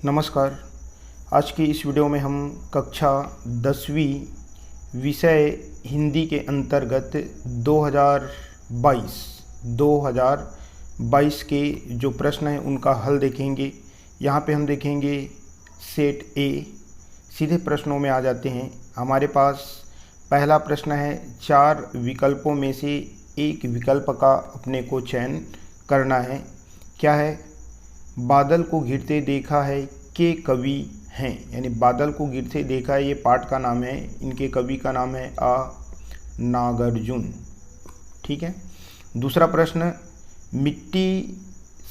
नमस्कार। आज की इस वीडियो में हम कक्षा 10वीं विषय हिंदी के अंतर्गत 2022 के जो प्रश्न हैं उनका हल देखेंगे। यहाँ पे हम देखेंगे सेट ए। सीधे प्रश्नों में आ जाते हैं। हमारे पास पहला प्रश्न है, 4 विकल्पों में से एक विकल्प का अपने को चयन करना है। क्या है? बादल को गिरते देखा है के कवि हैं, यानी बादल को गिरते देखा है ये पाठ का नाम है, इनके कवि का नाम है नागार्जुन। ठीक है। दूसरा प्रश्न, मिट्टी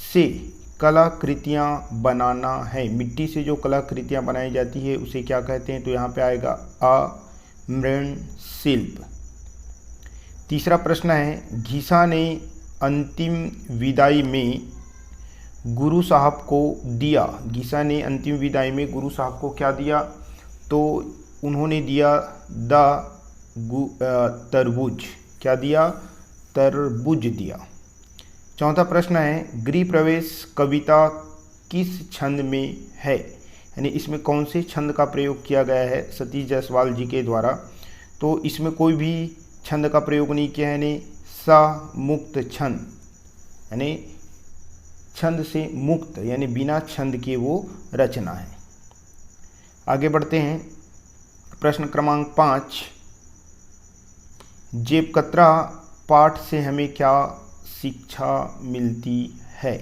से कलाकृतियाँ बनाना है। मिट्टी से जो कलाकृतियाँ बनाई जाती है उसे क्या कहते हैं? तो यहाँ पे आएगा मृणशिल्प। तीसरा प्रश्न है, घीसा ने अंतिम विदाई में गुरु साहब को दिया। घीसा ने अंतिम विदाई में गुरु साहब को क्या दिया? तो उन्होंने दिया तरबूज। क्या दिया? तरबूज दिया। चौथा प्रश्न है, गृह प्रवेश कविता किस छंद में है, यानी इसमें कौन से छंद का प्रयोग किया गया है सतीश जायसवाल जी के द्वारा? तो इसमें कोई भी छंद का प्रयोग नहीं किया है, यानी सा मुक्त छंद, यानी छंद से मुक्त, यानी बिना छंद के वो रचना है। आगे बढ़ते हैं। प्रश्न क्रमांक 5, जेब कतरा पाठ से हमें क्या शिक्षा मिलती है?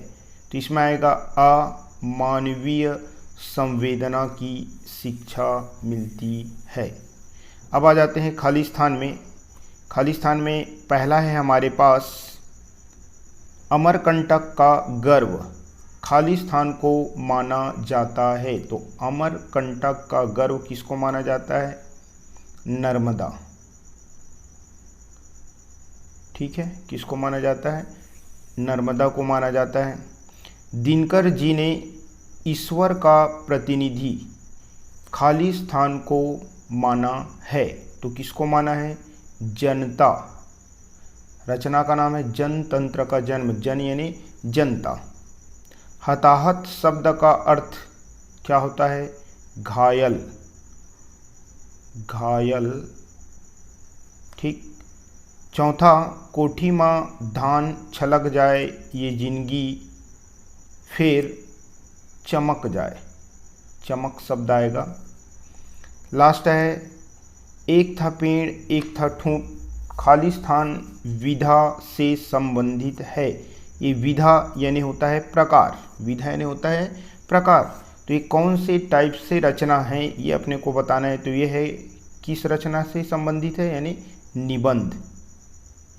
तो इसमें आएगा अमानवीय संवेदना की शिक्षा मिलती है। अब आ जाते हैं खाली स्थान में। खाली स्थान में पहला है हमारे पास, अमरकंटक का गर्व खाली स्थान को माना जाता है। तो अमरकंटक का गर्व किसको माना जाता है? नर्मदा। ठीक है, किसको माना जाता है? नर्मदा को माना जाता है। दिनकर जी ने ईश्वर का प्रतिनिधि खाली स्थान को माना है। तो किसको माना है? जनता। रचना का नाम है जनतंत्र का जन्म। जन यानी जनता। हताहत शब्द का अर्थ क्या होता है? घायल। घायल। ठीक। चौथा, कोठी माँ धान छलक जाए ये जिंदगी फिर चमक जाए। चमक शब्द आएगा। लास्ट है, एक था पेड़ एक था ठूंठ, खाली स्थान विधा से संबंधित है। ये विधा यानी होता है प्रकार। विधा यानी होता है प्रकार। तो ये कौन से टाइप से रचना है ये अपने को बताना है। तो ये है किस रचना से संबंधित है, यानी निबंध।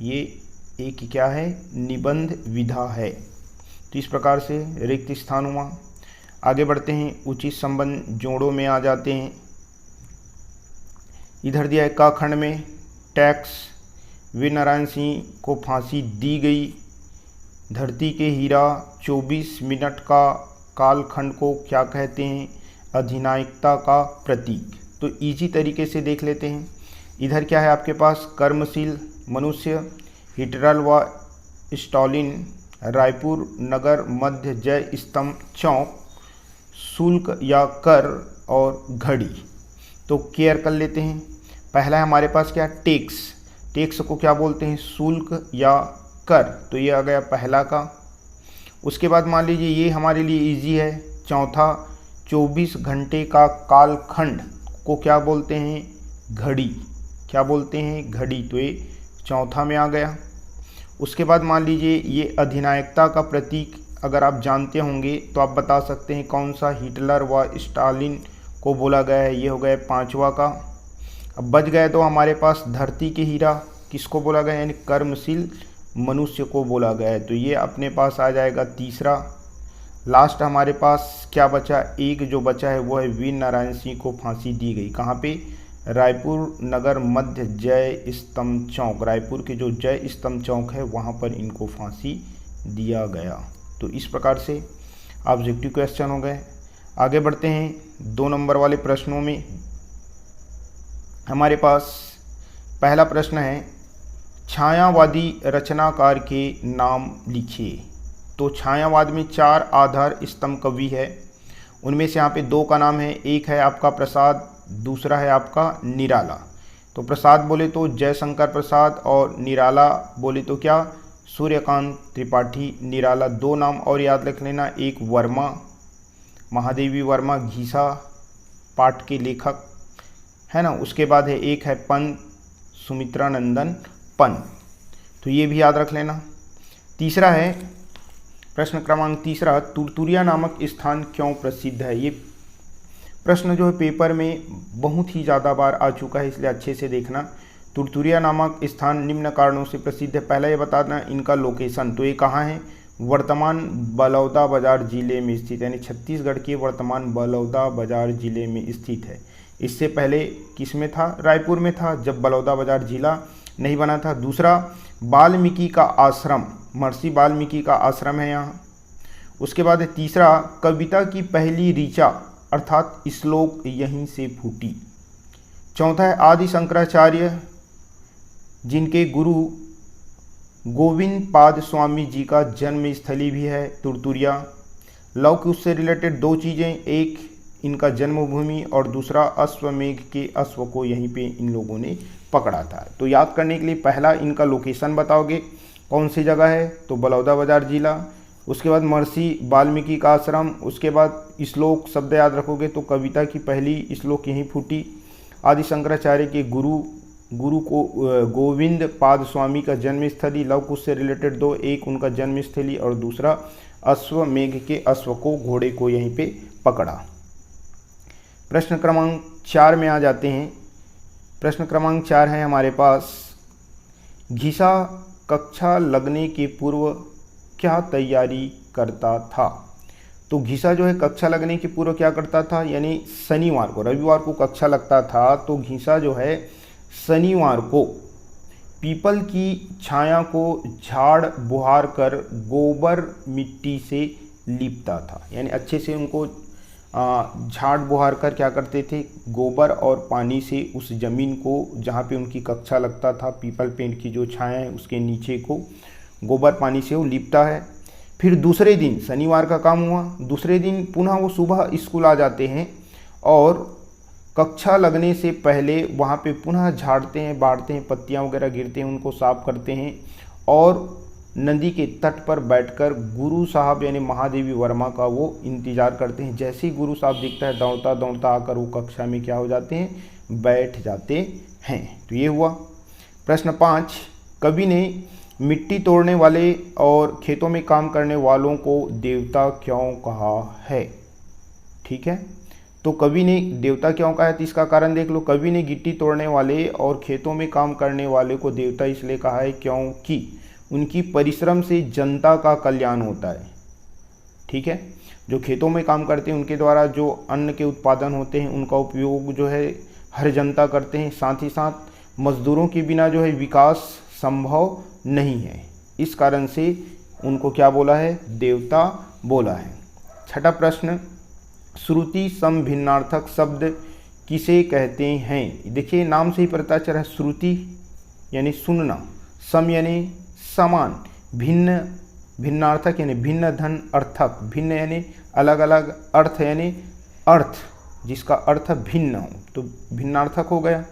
ये एक क्या है? निबंध विधा है। तो इस प्रकार से रिक्त स्थान हुआ। आगे बढ़ते हैं, उचित संबंध जोड़ों में आ जाते हैं। इधर दिया है क खंड में, टैक्स वीर नारायण सिंह को फांसी दी गई। धरती के हीरा 24 मिनट का कालखंड को क्या कहते हैं? अधिनायकता का प्रतीक। तो इजी तरीके से देख लेते हैं। इधर क्या है आपके पास? कर्मशील मनुष्य, हिटलर व स्टालिन, रायपुर नगर मध्य, जय स्तंभ चौक, शुल्क या कर और घड़ी। तो केयर कर लेते हैं। पहला है हमारे पास क्या? टैक्स। टैक्स को क्या बोलते हैं? शुल्क या कर। तो ये आ गया पहला का। उसके बाद मान लीजिए ये हमारे लिए इजी है। चौथा, 24 घंटे का कालखंड को क्या बोलते हैं? घड़ी। क्या बोलते हैं? घड़ी। तो ये चौथा में आ गया। उसके बाद मान लीजिए ये अधिनायकता का प्रतीक अगर आप जानते होंगे तो आप बता सकते हैं कौन सा? हिटलर व स्टालिन को बोला गया है। ये हो गया 5वां का। अब बच गए तो हमारे पास धरती के हीरा किसको बोला गया, यानी कर्मशील मनुष्य को बोला गया है। तो ये अपने पास आ जाएगा तीसरा। लास्ट हमारे पास क्या बचा? एक जो बचा है वो है वीर नारायण सिंह को फांसी दी गई। कहाँ पे? रायपुर नगर मध्य जय स्तंभ चौक। रायपुर के जो जय स्तंभ चौक है वहाँ पर इनको फांसी दिया गया। तो इस प्रकार से ऑब्जेक्टिव क्वेश्चन हो गए। आगे बढ़ते हैं 2 नंबर वाले प्रश्नों में। हमारे पास पहला प्रश्न है, छायावादी रचनाकार के नाम लिखिए। तो छायावाद में 4 आधार स्तंभ कवि है। उनमें से यहाँ पे दो का नाम है, एक है आपका प्रसाद, दूसरा है आपका निराला। तो प्रसाद बोले तो जयशंकर प्रसाद और निराला बोले तो क्या, सूर्यकांत त्रिपाठी। निराला। दो नाम और याद रख लेना, एक वर्मा, महादेवी वर्मा घीसा पाठ के लेखक है ना, उसके बाद है एक है पंत, सुमित्रा नंदन पंत, तो ये भी याद रख लेना। तीसरा है प्रश्न क्रमांक तीसरा, तुरतुरिया नामक स्थान क्यों प्रसिद्ध है। ये प्रश्न जो है पेपर में बहुत ही ज़्यादा बार आ चुका है, इसलिए अच्छे से देखना। तुरतुरिया नामक स्थान निम्न कारणों से प्रसिद्ध है। पहला ये बता देना इनका लोकेशन, तो ये कहाँ है, वर्तमान बलौदाबाजार जिले में स्थित, यानी छत्तीसगढ़ के वर्तमान बलौदाबाजार जिले में स्थित है। इससे पहले किस में था, रायपुर में था, जब बलौदाबाजार जिला नहीं बना था। दूसरा, वाल्मीकि का आश्रम, महर्षि वाल्मीकि का आश्रम है यहाँ। उसके बाद है तीसरा, कविता की पहली ऋचा अर्थात श्लोक यहीं से फूटी। चौथा है आदि शंकराचार्य जिनके गुरु गोविंद पाद स्वामी जी का जन्म स्थली भी है तुरतुरिया। लौकिक से रिलेटेड दो चीज़ें, एक इनका जन्मभूमि और दूसरा अश्वमेघ के अश्व को यहीं पे इन लोगों ने पकड़ा था। तो याद करने के लिए पहला इनका लोकेशन बताओगे कौन सी जगह है, तो बलौदाबाजार जिला। उसके बाद महर्षि वाल्मीकि का आश्रम, उसके बाद श्लोक शब्द याद रखोगे तो कविता की पहली श्लोक यहीं फूटी। आदि शंकराचार्य के गुरु को गोविंद पाद स्वामी का जन्मस्थली। लवकुश से रिलेटेड दो, एक उनका जन्मस्थली और दूसरा अश्वमेघ के अश्व को, घोड़े को यहीं पे पकड़ा। प्रश्न क्रमांक 4 में आ जाते हैं। प्रश्न क्रमांक 4 है हमारे पास, घिसा कक्षा लगने के पूर्व क्या तैयारी करता था। तो घिसा जो है कक्षा लगने के पूर्व क्या करता था, यानी शनिवार को, रविवार को कक्षा लगता था तो घिसा जो है शनिवार को पीपल की छाया को झाड़ बुहार कर गोबर मिट्टी से लीपता था। यानी अच्छे से उनको झाड़ बुहार कर क्या करते थे, गोबर और पानी से उस ज़मीन को जहाँ पे उनकी कक्षा लगता था, पीपल पेड़ की जो छाया है उसके नीचे को गोबर पानी से वो लीपता है। फिर दूसरे दिन, शनिवार का काम हुआ, दूसरे दिन पुनः वो सुबह स्कूल आ जाते हैं और कक्षा लगने से पहले वहाँ पे पुनः झाड़ते हैं, बाढ़ते हैं, पत्तियाँ वगैरह गिरते हैं उनको साफ करते हैं और नदी के तट पर बैठकर गुरु साहब यानी महादेवी वर्मा का वो इंतज़ार करते हैं। जैसे ही गुरु साहब दिखता है दौड़ता दौड़ता आकर वो कक्षा में क्या हो जाते हैं, बैठ जाते हैं। तो ये हुआ। प्रश्न 5, कवि ने मिट्टी तोड़ने वाले और खेतों में काम करने वालों को देवता क्यों कहा है। ठीक है, तो कवि ने देवता क्यों कहा है, तो इसका कारण देख लो। कवि ने गिट्टी तोड़ने वाले और खेतों में काम करने वाले को देवता इसलिए कहा है क्योंकि उनकी परिश्रम से जनता का कल्याण होता है। ठीक है, जो खेतों में काम करते हैं उनके द्वारा जो अन्न के उत्पादन होते हैं उनका उपयोग जो है हर जनता करते हैं। साथ ही साथ मजदूरों के बिना जो है विकास संभव नहीं है, इस कारण से उनको क्या बोला है, देवता बोला है। छठा प्रश्न, श्रुति सम भिन्नार्थक शब्द किसे कहते हैं। देखिए नाम से ही पता चला है, श्रुति यानी सुनना, सम यानी समान, भिन्न भिन्नार्थक यानी भिन्न धन अर्थक, भिन्न यानी अलग अलग, अर्थ यानी अर्थ जिसका अर्थ भिन्न हो, तो भिन्नार्थक हो गया।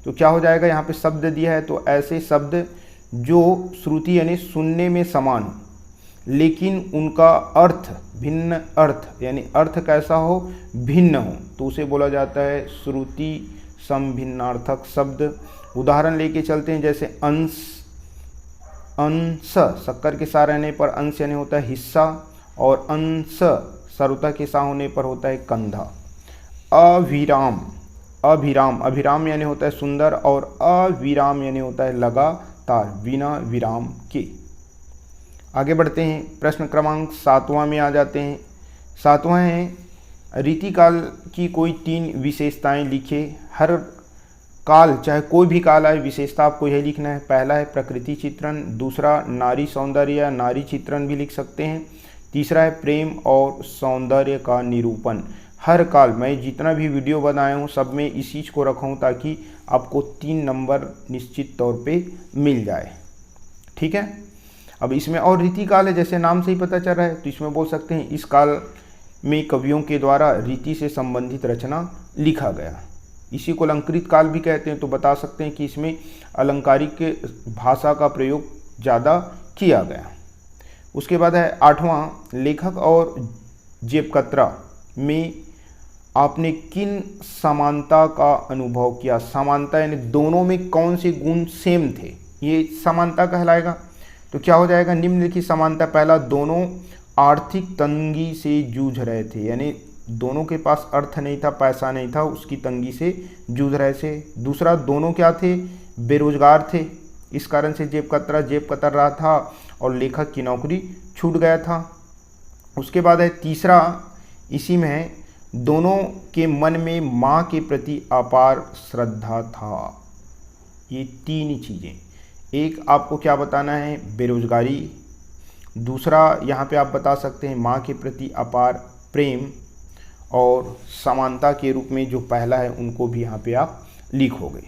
तो क्या हो जाएगा, यहाँ पे शब्द दिया है तो ऐसे शब्द जो श्रुति यानी सुनने में समान हो लेकिन उनका अर्थ भिन्न, अर्थ यानी अर्थ कैसा हो, भिन्न हो, तो उसे बोला जाता है श्रुति सम भिन्नार्थक शब्द। उदाहरण लेके चलते हैं, जैसे अंश, अंश शक्कर के सा रहने पर अंश यानी होता है हिस्सा और अंश सरुता के सा होने पर होता है कंधा। अविराम, अभिराम, अभिराम यानी होता है सुंदर और अविराम यानी होता है लगातार, बिना विराम के। आगे बढ़ते हैं, प्रश्न क्रमांक 7वां में आ जाते हैं। 7वां है रीतिकाल की कोई 3 विशेषताएं लिखे। हर काल चाहे कोई भी काल आए विशेषता आपको यही लिखना है। पहला है प्रकृति चित्रण, दूसरा नारी सौंदर्य या नारी चित्रण भी लिख सकते हैं, तीसरा है प्रेम और सौंदर्य का निरूपण। हर काल मैं जितना भी वीडियो बनाया हूँ सब में इस चीज़ को रखा हूँ ताकि आपको 3 नंबर निश्चित तौर पे मिल जाए। ठीक है, अब इसमें और रीतिकाल है, जैसे नाम से ही पता चल रहा है तो इसमें बोल सकते हैं इस काल में कवियों के द्वारा रीति से संबंधित रचना लिखा गया। इसी को अलंकृत काल भी कहते हैं। तो बता सकते हैं कि इसमें अलंकारिक भाषा का प्रयोग ज़्यादा किया गया। उसके बाद है 8वां, लेखक और जेबकतरा में आपने किन समानता का अनुभव किया। समानता यानी दोनों में कौन से गुण सेम थे, ये समानता कहलाएगा। तो क्या हो जाएगा, निम्नलिखित समानता। पहला, दोनों आर्थिक तंगी से जूझ रहे थे, यानी दोनों के पास अर्थ नहीं था, पैसा नहीं था, उसकी तंगी से जूझ रहे थे। दूसरा, दोनों क्या थे, बेरोजगार थे, इस कारण से जेब कतर रहा था और लेखक की नौकरी छूट गया था। उसके बाद है तीसरा, इसी में है, दोनों के मन में माँ के प्रति अपार श्रद्धा था। ये तीन ही चीज़ें, एक आपको क्या बताना है, बेरोजगारी। दूसरा यहाँ पे आप बता सकते हैं माँ के प्रति अपार प्रेम, और समानता के रूप में जो पहला है उनको भी यहाँ पे आप लिखोगे।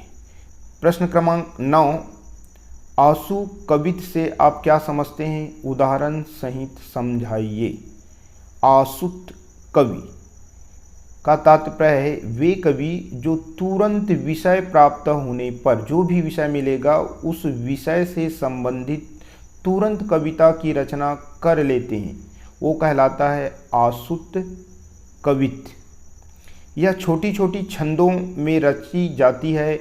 प्रश्न क्रमांक 9, आंसू कवित से आप क्या समझते हैं, उदाहरण सहित समझाइए। आसुत कवि का तात्पर्य है वे कवि जो तुरंत विषय प्राप्त होने पर, जो भी विषय मिलेगा उस विषय से संबंधित तुरंत कविता की रचना कर लेते हैं, वो कहलाता है आसुत कवित। यह छोटी छोटी छंदों में रची जाती है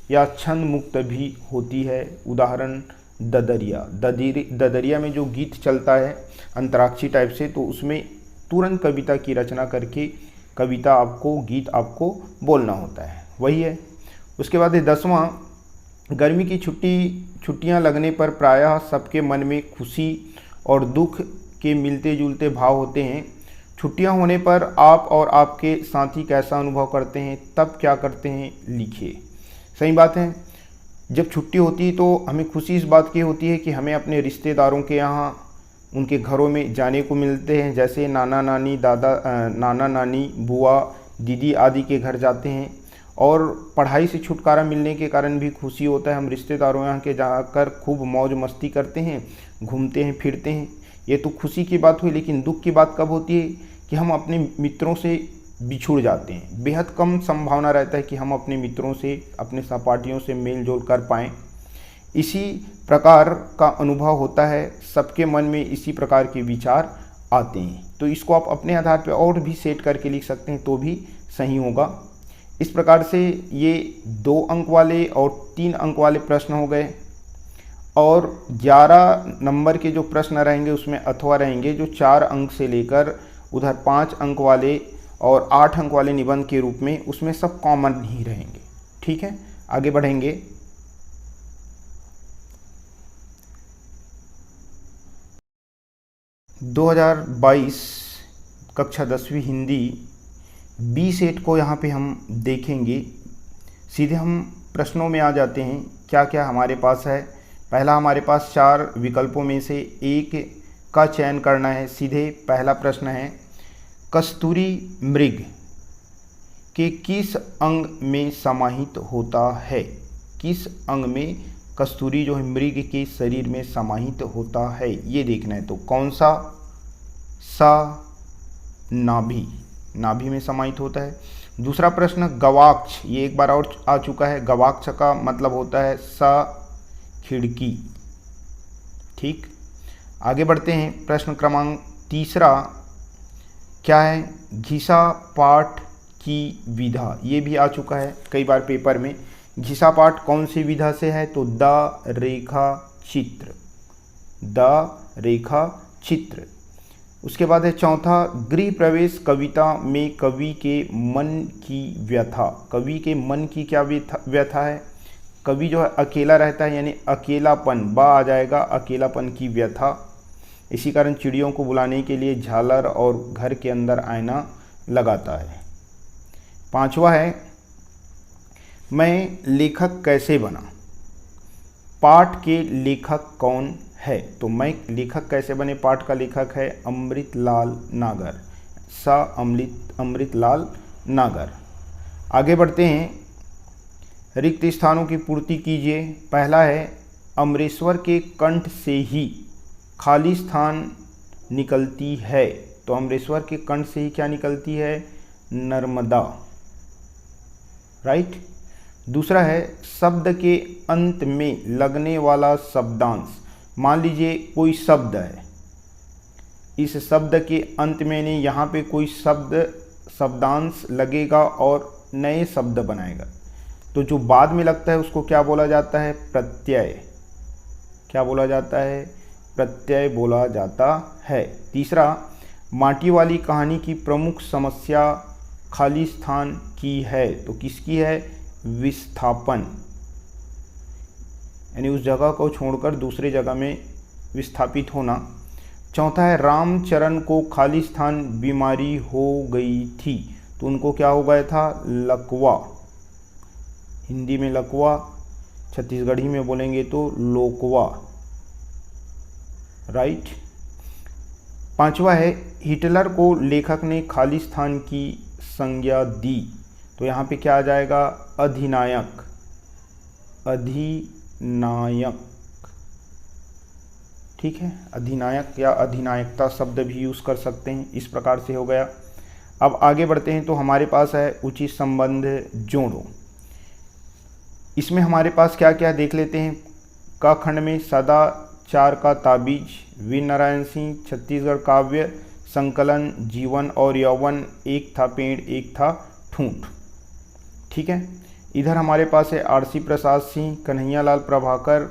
या छंद मुक्त भी होती है। उदाहरण ददरिया। ददरिया में जो गीत चलता है अंतराक्षी टाइप से, तो उसमें तुरंत कविता की रचना करके कविता आपको, गीत आपको बोलना होता है, वही है। उसके बाद 10वां, गर्मी की छुट्टियां लगने पर प्रायः सबके मन में खुशी और दुख के मिलते जुलते भाव होते हैं। छुट्टियां होने पर आप और आपके साथी कैसा अनुभव करते हैं, तब क्या करते हैं, लिखिए। सही बात है, जब छुट्टी होती है तो हमें खुशी इस बात की होती है कि हमें अपने रिश्तेदारों के यहाँ, उनके घरों में जाने को मिलते हैं, जैसे नाना नानी, नाना नानी, बुआ, दीदी आदि के घर जाते हैं। और पढ़ाई से छुटकारा मिलने के कारण भी खुशी होता है, हम रिश्तेदारों यहाँ के जाकर खूब मौज मस्ती करते हैं, घूमते हैं, फिरते हैं। ये तो खुशी की बात हुई। लेकिन दुख की बात कब होती है कि हम अपने मित्रों से बिछुड़ जाते हैं। बेहद कम संभावना रहता है कि हम अपने मित्रों से, अपने सहपाठियों से मेल जोल कर पाएँ। इसी प्रकार का अनुभव होता है, सबके मन में इसी प्रकार के विचार आते हैं। तो इसको आप अपने आधार पर और भी सेट करके लिख सकते हैं तो भी सही होगा। इस प्रकार से ये 2 अंक वाले और 3 अंक वाले प्रश्न हो गए। और 11 नंबर के जो प्रश्न रहेंगे उसमें अथवा रहेंगे, जो 4 अंक से लेकर उधर 5 अंक वाले और 8 अंक वाले निबंध के रूप में, उसमें सब कॉमन ही रहेंगे। ठीक है, आगे बढ़ेंगे। – 2022 कक्षा 10वीं हिंदी बी सेट को यहाँ पे हम देखेंगे। सीधे हम प्रश्नों में आ जाते हैं। क्या क्या हमारे पास है। पहला, हमारे पास 4 विकल्पों में से एक का चयन करना है। सीधे पहला प्रश्न है, कस्तूरी मृग के किस अंग में समाहित होता है। किस अंग में कस्तूरी जो है मृग के शरीर में समाहित होता है, ये देखना है। तो कौन सा, नाभि, नाभि में समाहित होता है। दूसरा प्रश्न, गवाक्ष, ये एक बार और आ चुका है। गवाक्ष का मतलब होता है खिड़की। ठीक, आगे बढ़ते हैं। प्रश्न क्रमांक 3 क्या है, घिसा पाठ की विधा, ये भी आ चुका है कई बार पेपर में। घिसा पाठ कौन सी विधा से है, तो द रेखा चित्र, द रेखा चित्र। उसके बाद है चौथा, गृह प्रवेश कविता में कवि के मन की व्यथा। कवि के मन की क्या व्यथा है, कवि जो है अकेला रहता है, यानी अकेलापन, बा आ जाएगा, अकेलापन की व्यथा। इसी कारण चिड़ियों को बुलाने के लिए झालर और घर के अंदर आईना लगाता है। 5वां है, मैं लेखक कैसे बना। पाठ के लेखक कौन है, तो मैं लेखक कैसे बने, पाठ का लेखक है अमृतलाल नागर, अमृतलाल नागर। आगे बढ़ते हैं, रिक्त स्थानों की पूर्ति कीजिए। पहला है, अमरेश्वर के कंठ से ही खाली स्थान निकलती है। तो अमरेश्वर के कंठ से ही क्या निकलती है, नर्मदा, राइट। दूसरा है शब्द के अंत में लगने वाला शब्दांश। मान लीजिए कोई शब्द है, इस शब्द के अंत में नहीं, यहाँ पे कोई शब्दांश लगेगा और नए शब्द बनाएगा, तो जो बाद में लगता है उसको क्या बोला जाता है, प्रत्यय। क्या बोला जाता है, प्रत्यय बोला जाता है। तीसरा, माटी वाली कहानी की प्रमुख समस्या खाली स्थान की है, तो किसकी है, विस्थापन, यानी उस जगह को छोड़कर दूसरे जगह में विस्थापित होना। चौथा है, रामचरण को खाली स्थान बीमारी हो गई थी, तो उनको क्या हो गया था, लकवा। हिंदी में लकवा, छत्तीसगढ़ी में बोलेंगे तो लोकवा, राइट। पांचवा है, हिटलर को लेखक ने खाली स्थान की संज्ञा दी, तो यहाँ पे क्या आ जाएगा, अधिनायक, अधिनायक, ठीक है। अधिनायक या अधिनायकता शब्द भी यूज़ कर सकते हैं, इस प्रकार से हो गया। अब आगे बढ़ते हैं, तो हमारे पास है उचित संबंध जोड़ो। इसमें हमारे पास क्या क्या देख लेते हैं। क खंड में सदाचार का ताबीज, वीर नारायण सिंह, छत्तीसगढ़ काव्य संकलन, जीवन और यौवन, एक था पेड़ एक था ठूंठ, ठीक है। इधर हमारे पास है आरसी प्रसाद सिंह, कन्हैयालाल प्रभाकर,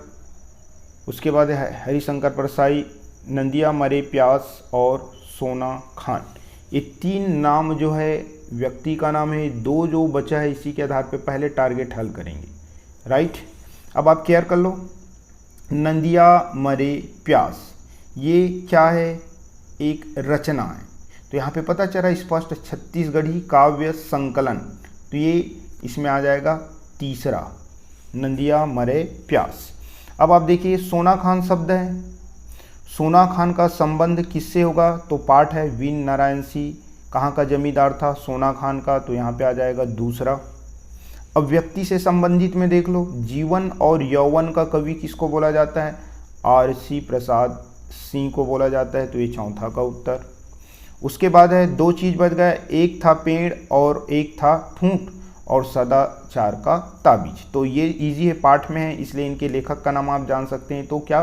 उसके बाद है हरिशंकर परसाई, नंदिया मरे प्यास और सोना खान। ये तीन नाम जो है व्यक्ति का नाम है, दो जो बचा है इसी के आधार पे पहले टारगेट हल करेंगे, राइट। अब आप केयर कर लो, नंदिया मरे प्यास, ये क्या है, एक रचना है, तो यहाँ पे पता चला स्पष्ट छत्तीसगढ़ी काव्य संकलन, तो ये इसमें आ जाएगा तीसरा, नंदिया मरे प्यास। अब आप देखिए सोना खान शब्द है, सोना खान का संबंध किससे होगा, तो पाठ है वीर नारायण सिंह, कहाँ का जमींदार था, सोना खान का, तो यहाँ पे आ जाएगा दूसरा। अब व्यक्ति से संबंधित में देख लो, जीवन और यौवन का कवि किसको बोला जाता है, आरसी प्रसाद सिंह को बोला जाता है, तो ये चौथा का उत्तर। उसके बाद है दो चीज बच गया, एक था पेड़ और एक था ठूंठ और सदाचार का ताबीज, तो ये इजी है, पाठ में है, इसलिए इनके लेखक का नाम आप जान सकते हैं, तो क्या,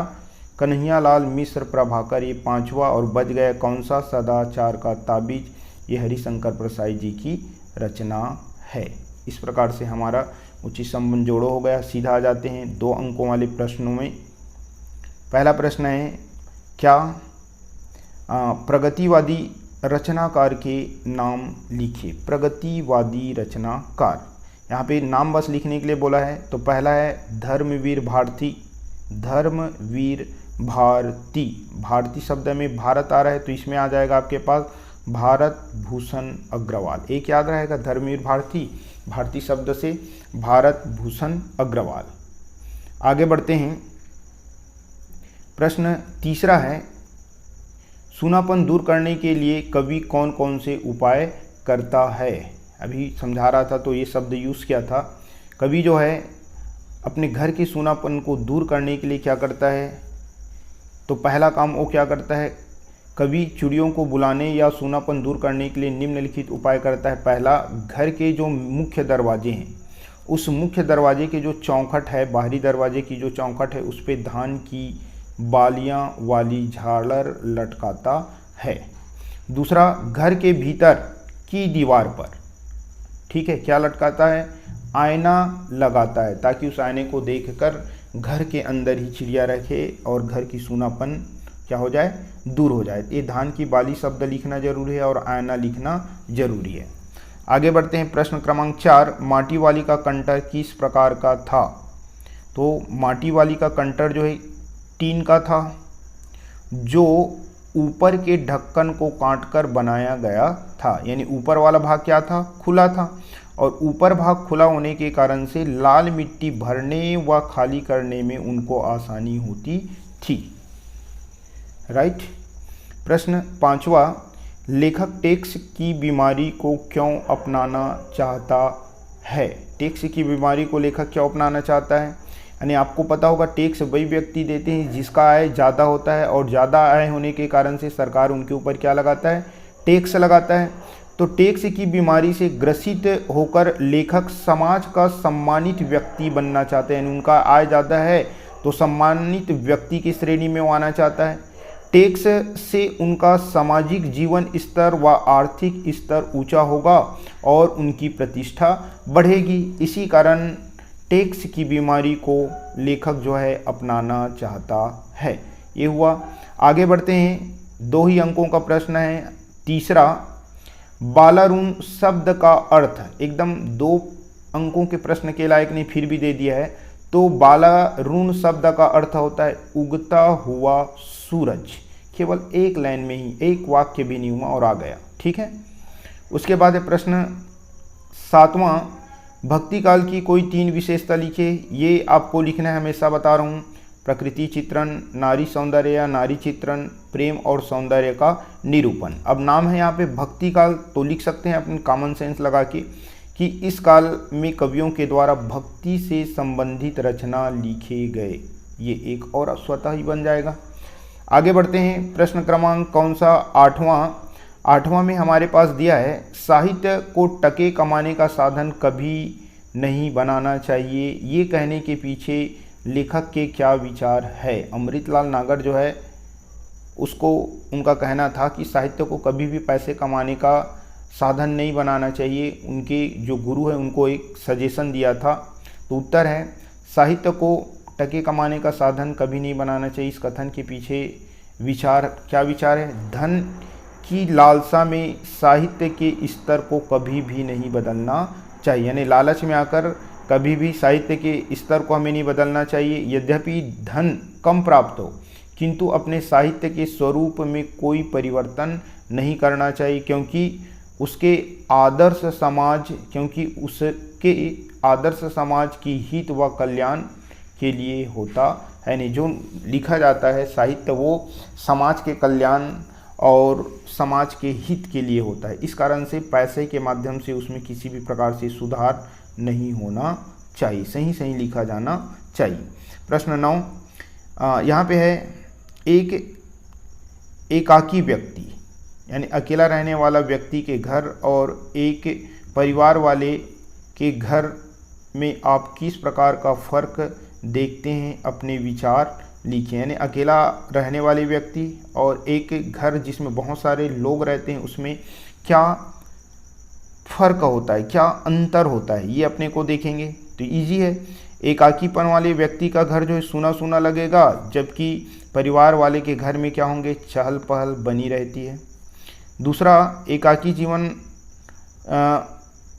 कन्हैयालाल मिश्र प्रभाकर, ये पांचवा। और बच गया कौन सा, सदाचार का ताबीज, ये हरिशंकर प्रसाई जी की रचना है। इस प्रकार से हमारा उचित संबंध जोड़ो हो गया। सीधा आ जाते हैं 2 अंकों वाले प्रश्नों में। पहला प्रश्न है, क्या प्रगतिवादी रचनाकार के नाम लिखे। प्रगतिवादी रचनाकार, यहाँ पे नाम बस लिखने के लिए बोला है, तो पहला है धर्मवीर भारती। धर्मवीर भारती, भारती शब्द में भारत आ रहा है, तो इसमें आ जाएगा आपके पास भारत भूषण अग्रवाल। एक याद रहेगा, धर्मवीर भारती, भारती शब्द से भारत भूषण अग्रवाल। आगे बढ़ते हैं, प्रश्न तीसरा है, सूनापन दूर करने के लिए कवि कौन कौन से उपाय करता है। अभी समझा रहा था तो ये शब्द यूज़ किया था। कवि जो है अपने घर के सूनापन को दूर करने के लिए क्या करता है, तो पहला काम वो क्या करता है, कवि चिड़ियों को बुलाने या सूनापन दूर करने के लिए निम्नलिखित उपाय करता है। पहला, घर के जो मुख्य दरवाजे हैं, उस मुख्य दरवाजे के जो चौखट है, बाहरी दरवाजे की जो चौखट है, उस पर धान की बालियां वाली झालर लटकाता है। दूसरा, घर के भीतर की दीवार पर, ठीक है, क्या लटकाता है, आईना लगाता है, ताकि उस आईने को देखकर घर के अंदर ही चिड़िया रखे और घर की सूनापन क्या हो जाए, दूर हो जाए। ये धान की बाली शब्द लिखना जरूरी है और आईना लिखना जरूरी है। आगे बढ़ते हैं, प्रश्न क्रमांक 4, माटी वाली का कंटर किस प्रकार का था। तो माटी वाली का कंटर जो है टीन का था, जो ऊपर के ढक्कन को काटकर बनाया गया था, यानी ऊपर वाला भाग क्या था, खुला था, और ऊपर भाग खुला होने के कारण से लाल मिट्टी भरने व खाली करने में उनको आसानी होती थी, राइट। प्रश्न 5वां, लेखक टेक्स की बीमारी को क्यों अपनाना चाहता है। टेक्स की बीमारी को लेखक क्यों अपनाना चाहता है, यानी आपको पता होगा टैक्स वही व्यक्ति देते हैं जिसका आय ज़्यादा होता है, और ज़्यादा आय होने के कारण से सरकार उनके ऊपर क्या लगाता है, टेक्स लगाता है। तो टेक्स की बीमारी से ग्रसित होकर लेखक समाज का सम्मानित व्यक्ति बनना चाहते हैं, उनका आय ज़्यादा है तो सम्मानित व्यक्ति की श्रेणी में वो आना चाहता है। टैक्स से उनका सामाजिक जीवन स्तर व आर्थिक स्तर ऊंचा होगा और उनकी प्रतिष्ठा बढ़ेगी। इसी कारण टैक्स की बीमारी को लेखक जो है अपनाना चाहता है। ये हुआ। आगे बढ़ते हैं, 2 ही अंकों का प्रश्न है। तीसरा, बालाऋण शब्द का अर्थ एकदम 2 अंकों के प्रश्न के लायक नहीं, फिर भी दे दिया है। तो बालाऋण शब्द का अर्थ होता है उगता हुआ सूरज। केवल एक लाइन में ही, एक वाक्य भी नहीं हुआ और आ गया, ठीक है। उसके बाद है प्रश्न 7वां, भक्ति काल की कोई 3 विशेषता लिखे। ये आपको लिखना है, हमेशा बता रहा हूँ। प्रकृति चित्रण, नारी सौंदर्य या नारी चित्रण, प्रेम और सौंदर्य का निरूपण। अब नाम है यहाँ पे भक्ति काल, तो लिख सकते हैं अपने कॉमन सेंस लगा के कि इस काल में कवियों के द्वारा भक्ति से संबंधित रचना लिखे गए। ये एक और स्वतः ही बन जाएगा। आगे बढ़ते हैं, प्रश्न क्रमांक कौन सा? 8वां में हमारे पास दिया है, साहित्य को टके कमाने का साधन कभी नहीं बनाना चाहिए। ये कहने के पीछे लेखक के क्या विचार है? अमृतलाल नागर जो है उसको, उनका कहना था कि साहित्य को कभी भी पैसे कमाने का साधन नहीं बनाना चाहिए। उनके जो गुरु हैं उनको एक सजेशन दिया था। तो उत्तर है, साहित्य को टके कमाने का साधन कभी नहीं बनाना चाहिए। इस कथन के पीछे विचार, क्या विचार है? धन की लालसा में साहित्य के स्तर को कभी भी नहीं बदलना चाहिए, यानी लालच में आकर कभी भी साहित्य के स्तर को हमें नहीं बदलना चाहिए। यद्यपि धन कम प्राप्त हो, किंतु अपने साहित्य के स्वरूप में कोई परिवर्तन नहीं करना चाहिए, क्योंकि उसके आदर्श समाज की हित व कल्याण के लिए होता है। नहीं, जो लिखा जाता है साहित्य वो समाज के कल्याण और समाज के हित के लिए होता है। इस कारण से पैसे के माध्यम से उसमें किसी भी प्रकार से सुधार नहीं होना चाहिए, सही लिखा जाना चाहिए। प्रश्न 9 यहाँ पे है, एक एकाकी व्यक्ति यानी अकेला रहने वाला व्यक्ति के घर और एक परिवार वाले के घर में आप किस प्रकार का फर्क देखते हैं? अपने विचार लिखिए। यानी अकेला रहने वाले व्यक्ति और एक घर जिसमें बहुत सारे लोग रहते हैं, उसमें क्या फर्क होता है, क्या अंतर होता है, ये अपने को देखेंगे। तो इजी है। एकाकीपन वाले व्यक्ति का घर जो है सूना सूना लगेगा, जबकि परिवार वाले के घर में क्या होंगे? चहल पहल बनी रहती है। दूसरा,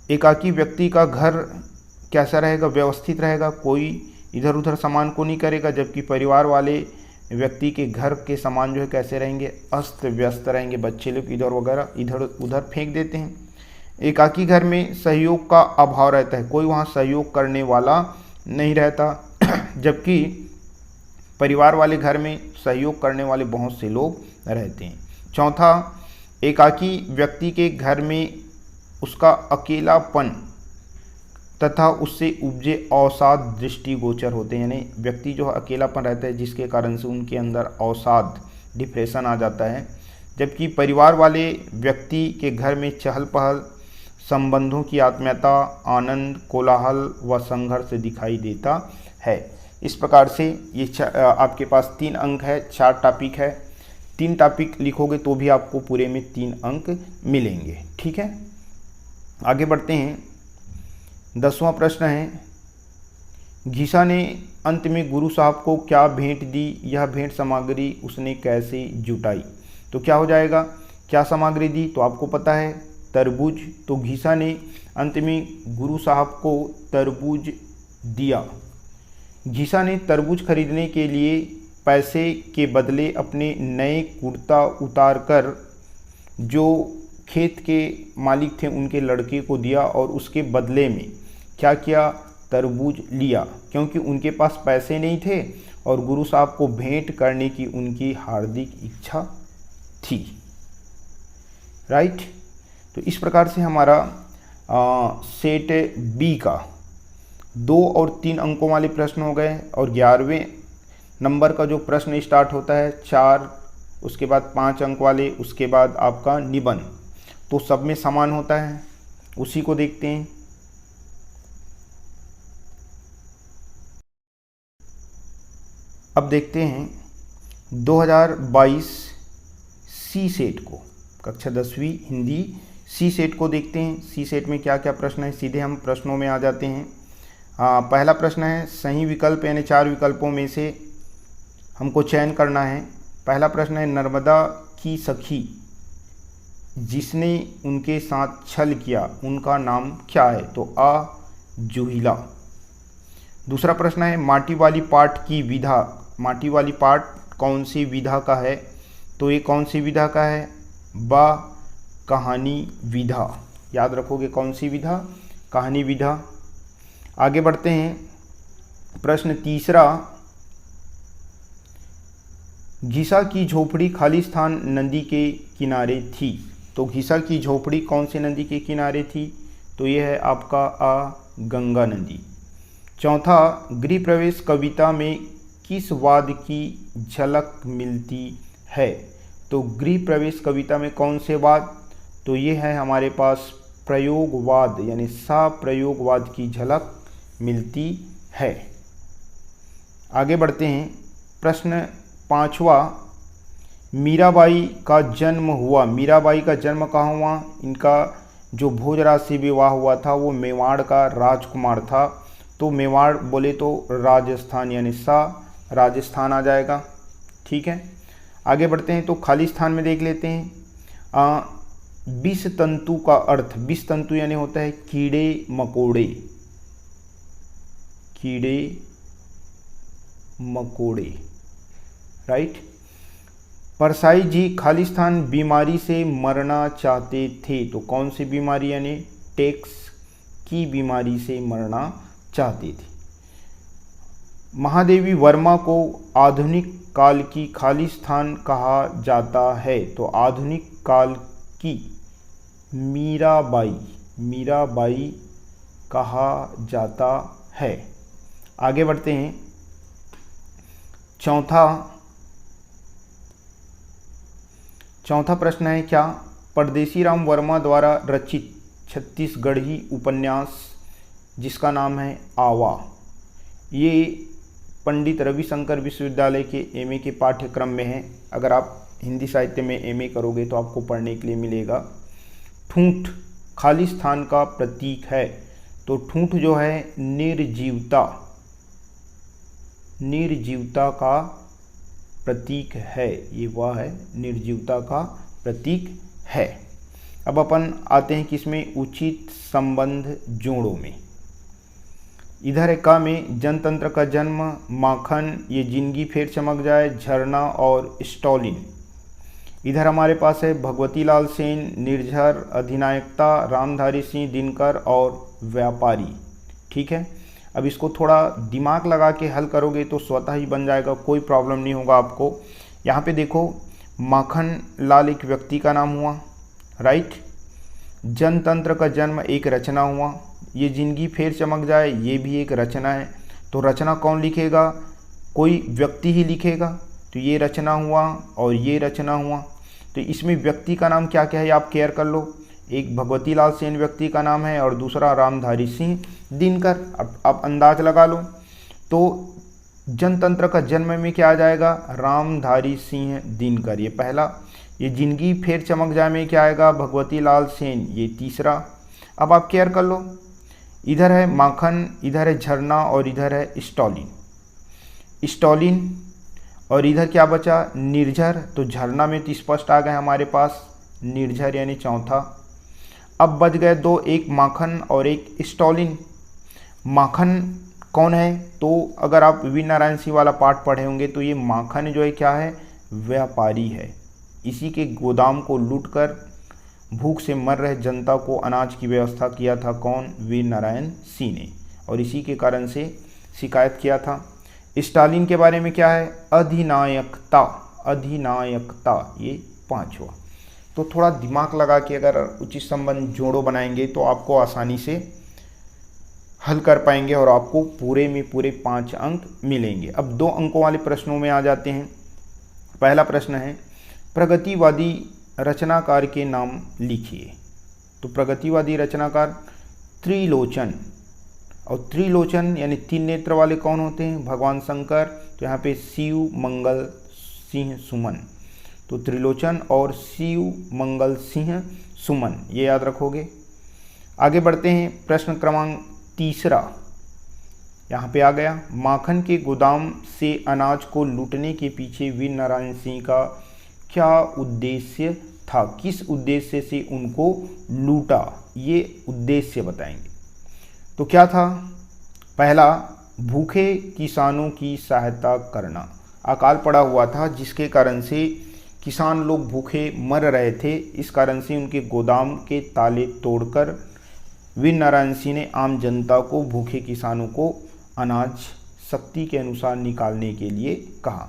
एकाकी व्यक्ति का घर कैसा रहेगा? व्यवस्थित रहेगा, कोई इधर उधर सामान को नहीं करेगा, जबकि परिवार वाले व्यक्ति के घर के सामान जो है कैसे रहेंगे? अस्त व्यस्त रहेंगे, बच्चे लोग इधर वगैरह इधर उधर फेंक देते हैं। एकाकी घर में सहयोग का अभाव रहता है, कोई वहाँ सहयोग करने वाला नहीं रहता, जबकि परिवार वाले घर में सहयोग करने वाले बहुत से लोग रहते हैं। चौथा, एकाकी व्यक्ति के घर में उसका अकेलापन तथा उससे उपजे अवसाद दृष्टिगोचर होते हैं। यानी व्यक्ति जो अकेलापन रहता है, जिसके कारण से उनके अंदर अवसाद, डिप्रेशन आ जाता है, जबकि परिवार वाले व्यक्ति के घर में चहल पहल, संबंधों की आत्मीयता, आनंद, कोलाहल व संघर्ष दिखाई देता है। इस प्रकार से ये आपके पास 3 अंक है, 4 टॉपिक है। 3 टॉपिक लिखोगे तो भी आपको पूरे में 3 अंक मिलेंगे, ठीक है। आगे बढ़ते हैं, 10वां प्रश्न है, घीसा ने अंत में गुरु साहब को क्या भेंट दी? यह भेंट सामग्री उसने कैसे जुटाई? तो क्या हो जाएगा? क्या सामग्री दी? तो आपको पता है तरबूज। तो घीसा ने अंत में गुरु साहब को तरबूज दिया। घीसा ने तरबूज खरीदने के लिए पैसे के बदले अपने नए कुर्ता उतारकर जो खेत के मालिक थे उनके लड़के को दिया और उसके बदले में क्या किया? तरबूज लिया, क्योंकि उनके पास पैसे नहीं थे और गुरु साहब को भेंट करने की उनकी हार्दिक इच्छा थी। राइट। तो इस प्रकार से हमारा सेट बी का 2 और 3 अंकों वाले प्रश्न हो गए और 11वें नंबर का जो प्रश्न स्टार्ट होता है 4, उसके बाद 5 अंक वाले, उसके बाद आपका निबंध। तो सब में समान होता है, उसी को देखते हैं। अब देखते हैं 2022 सी सेट को, कक्षा 10वीं हिंदी सी सेट को देखते हैं। सी सेट में क्या क्या प्रश्न है, सीधे हम प्रश्नों में आ जाते हैं। पहला प्रश्न है सही विकल्प यानी 4 विकल्पों में से हमको चयन करना है। पहला प्रश्न है नर्मदा की सखी जिसने उनके साथ छल किया उनका नाम क्या है, तो आ जूहिला। दूसरा प्रश्न है माटी वाली पाठ की विधा, माटी वाली पाठ कौन सी विधा का है, तो ये कौन सी विधा का है, बा कहानी विधा। याद रखोगे कौन सी विधा, कहानी विधा। आगे बढ़ते हैं। प्रश्न तीसरा, घिसा की झोपड़ी खालिस्तान नदी के किनारे थी, तो घिसा की झोपड़ी कौन सी नदी के किनारे थी, तो यह है आपका आ गंगा नदी। चौथा, गृह प्रवेश कविता में किस वाद की झलक मिलती है, तो गृह प्रवेश कविता में कौन से वाद, तो ये है हमारे पास प्रयोगवाद यानी सप्रयोगवाद की झलक मिलती है। आगे बढ़ते हैं। प्रश्न पांचवा, मीराबाई का जन्म हुआ, मीराबाई का जन्म कहाँ हुआ, इनका जो भोजराज से विवाह हुआ था वो मेवाड़ का राजकुमार था, तो मेवाड़ बोले तो राजस्थान यानी सा राजस्थान आ जाएगा। ठीक है, आगे बढ़ते हैं। तो खालिस्तान में देख लेते हैं। विष तंतु का अर्थ, विष तंतु यानी होता है कीड़े मकोड़े, कीड़े मकोड़े, राइट। परसाई जी खालिस्तान बीमारी से मरना चाहते थे, तो कौन सी बीमारी यानी टेक्स की बीमारी से मरना चाहते थे। महादेवी वर्मा को आधुनिक काल की खालिस्तान कहा जाता है, तो आधुनिक काल की मीराबाई, मीराबाई कहा जाता है। आगे बढ़ते हैं। चौथा प्रश्न है क्या परदेसी राम वर्मा द्वारा रचित छत्तीसगढ़ी उपन्यास जिसका नाम है आवा, ये पंडित रविशंकर विश्वविद्यालय के एमए के पाठ्यक्रम में है। अगर आप हिंदी साहित्य में एमए करोगे तो आपको पढ़ने के लिए मिलेगा। ठूंठ खालिस्तान का प्रतीक है, तो ठूंठ जो है निर्जीवता, निर्जीवता का प्रतीक है, ये वह है निर्जीवता का प्रतीक है। अब अपन आते हैं किसमें, उचित संबंध जोड़ों में। इधर है का में जनतंत्र का जन्म, माखन, ये जिंदगी फिर चमक जाए, झरना और स्टॉलिन। इधर हमारे पास है भगवती लाल सेन, निर्झर, अधिनायकता, रामधारी सिंह दिनकर और व्यापारी। ठीक है, अब इसको थोड़ा दिमाग लगा के हल करोगे तो स्वतः ही बन जाएगा, कोई प्रॉब्लम नहीं होगा आपको। यहाँ पे देखो माखन लाल एक व्यक्ति का नाम हुआ, राइट। जनतंत्र का जन्म एक रचना हुआ, ये जिंदगी फिर चमक जाए ये भी एक रचना है, तो रचना कौन लिखेगा, कोई व्यक्ति ही लिखेगा, तो ये रचना हुआ और ये रचना हुआ। तो इसमें व्यक्ति का नाम क्या क्या है आप केयर कर लो, एक भगवती लाल सेन व्यक्ति का नाम है और दूसरा रामधारी सिंह दिनकर। अब अंदाज लगा लो, तो जनतंत्र का जन्म में क्या आ जाएगा, रामधारी सिंह दिनकर, ये पहला। ये जिंदगी फिर चमक जाए में क्या आएगा, भगवती लाल सेन, ये तीसरा। अब आप केयर कर लो, इधर है माखन, इधर है झरना और इधर है स्टॉलिन, स्टॉलिन। और इधर क्या बचा, निर्झर, तो झरना में तो स्पष्ट आ गए हमारे पास निर्झर यानी चौथा। अब बच गए दो, एक माखन और एक स्टॉलिन। माखन कौन है, तो अगर आप वी नारायण सिंह वाला पाठ पढ़े होंगे तो ये माखन जो है क्या है, व्यापारी है। इसी के गोदाम को लूटकर भूख से मर रहे जनता को अनाज की व्यवस्था किया था कौन, वीर नारायण सिंह ने, और इसी के कारण से शिकायत किया था। स्टालिन के बारे में क्या है, अधिनायकता, अधिनायकता, ये पांचवा। तो थोड़ा दिमाग लगा के अगर उचित संबंध जोड़ो बनाएंगे तो आपको आसानी से हल कर पाएंगे और आपको पूरे में पूरे 5 अंक मिलेंगे। अब 2 अंकों वाले प्रश्नों में आ जाते हैं। पहला प्रश्न है प्रगतिवादी रचनाकार के नाम लिखिए। तो प्रगतिवादी रचनाकार त्रिलोचन, और त्रिलोचन यानी तीन नेत्र वाले कौन होते हैं? भगवान शंकर। तो यहाँ पे शिव मंगल सिंह सुमन, तो त्रिलोचन और शिव मंगल सिंह सुमन, ये याद रखोगे। आगे बढ़ते हैं, प्रश्न क्रमांक तीसरा यहाँ पे आ गया। माखन के गोदाम से अनाज को लूटने के पीछे वीर नारायण सिंह का क्या उद्देश्य था? किस उद्देश्य से उनको लूटा, ये उद्देश्य बताएंगे। तो क्या था? पहला, भूखे किसानों की सहायता करना। अकाल पड़ा हुआ था जिसके कारण से किसान लोग भूखे मर रहे थे, इस कारण से उनके गोदाम के ताले तोड़कर वीर नारायण सिंह ने आम जनता को, भूखे किसानों को अनाज शक्ति के अनुसार निकालने के लिए कहा।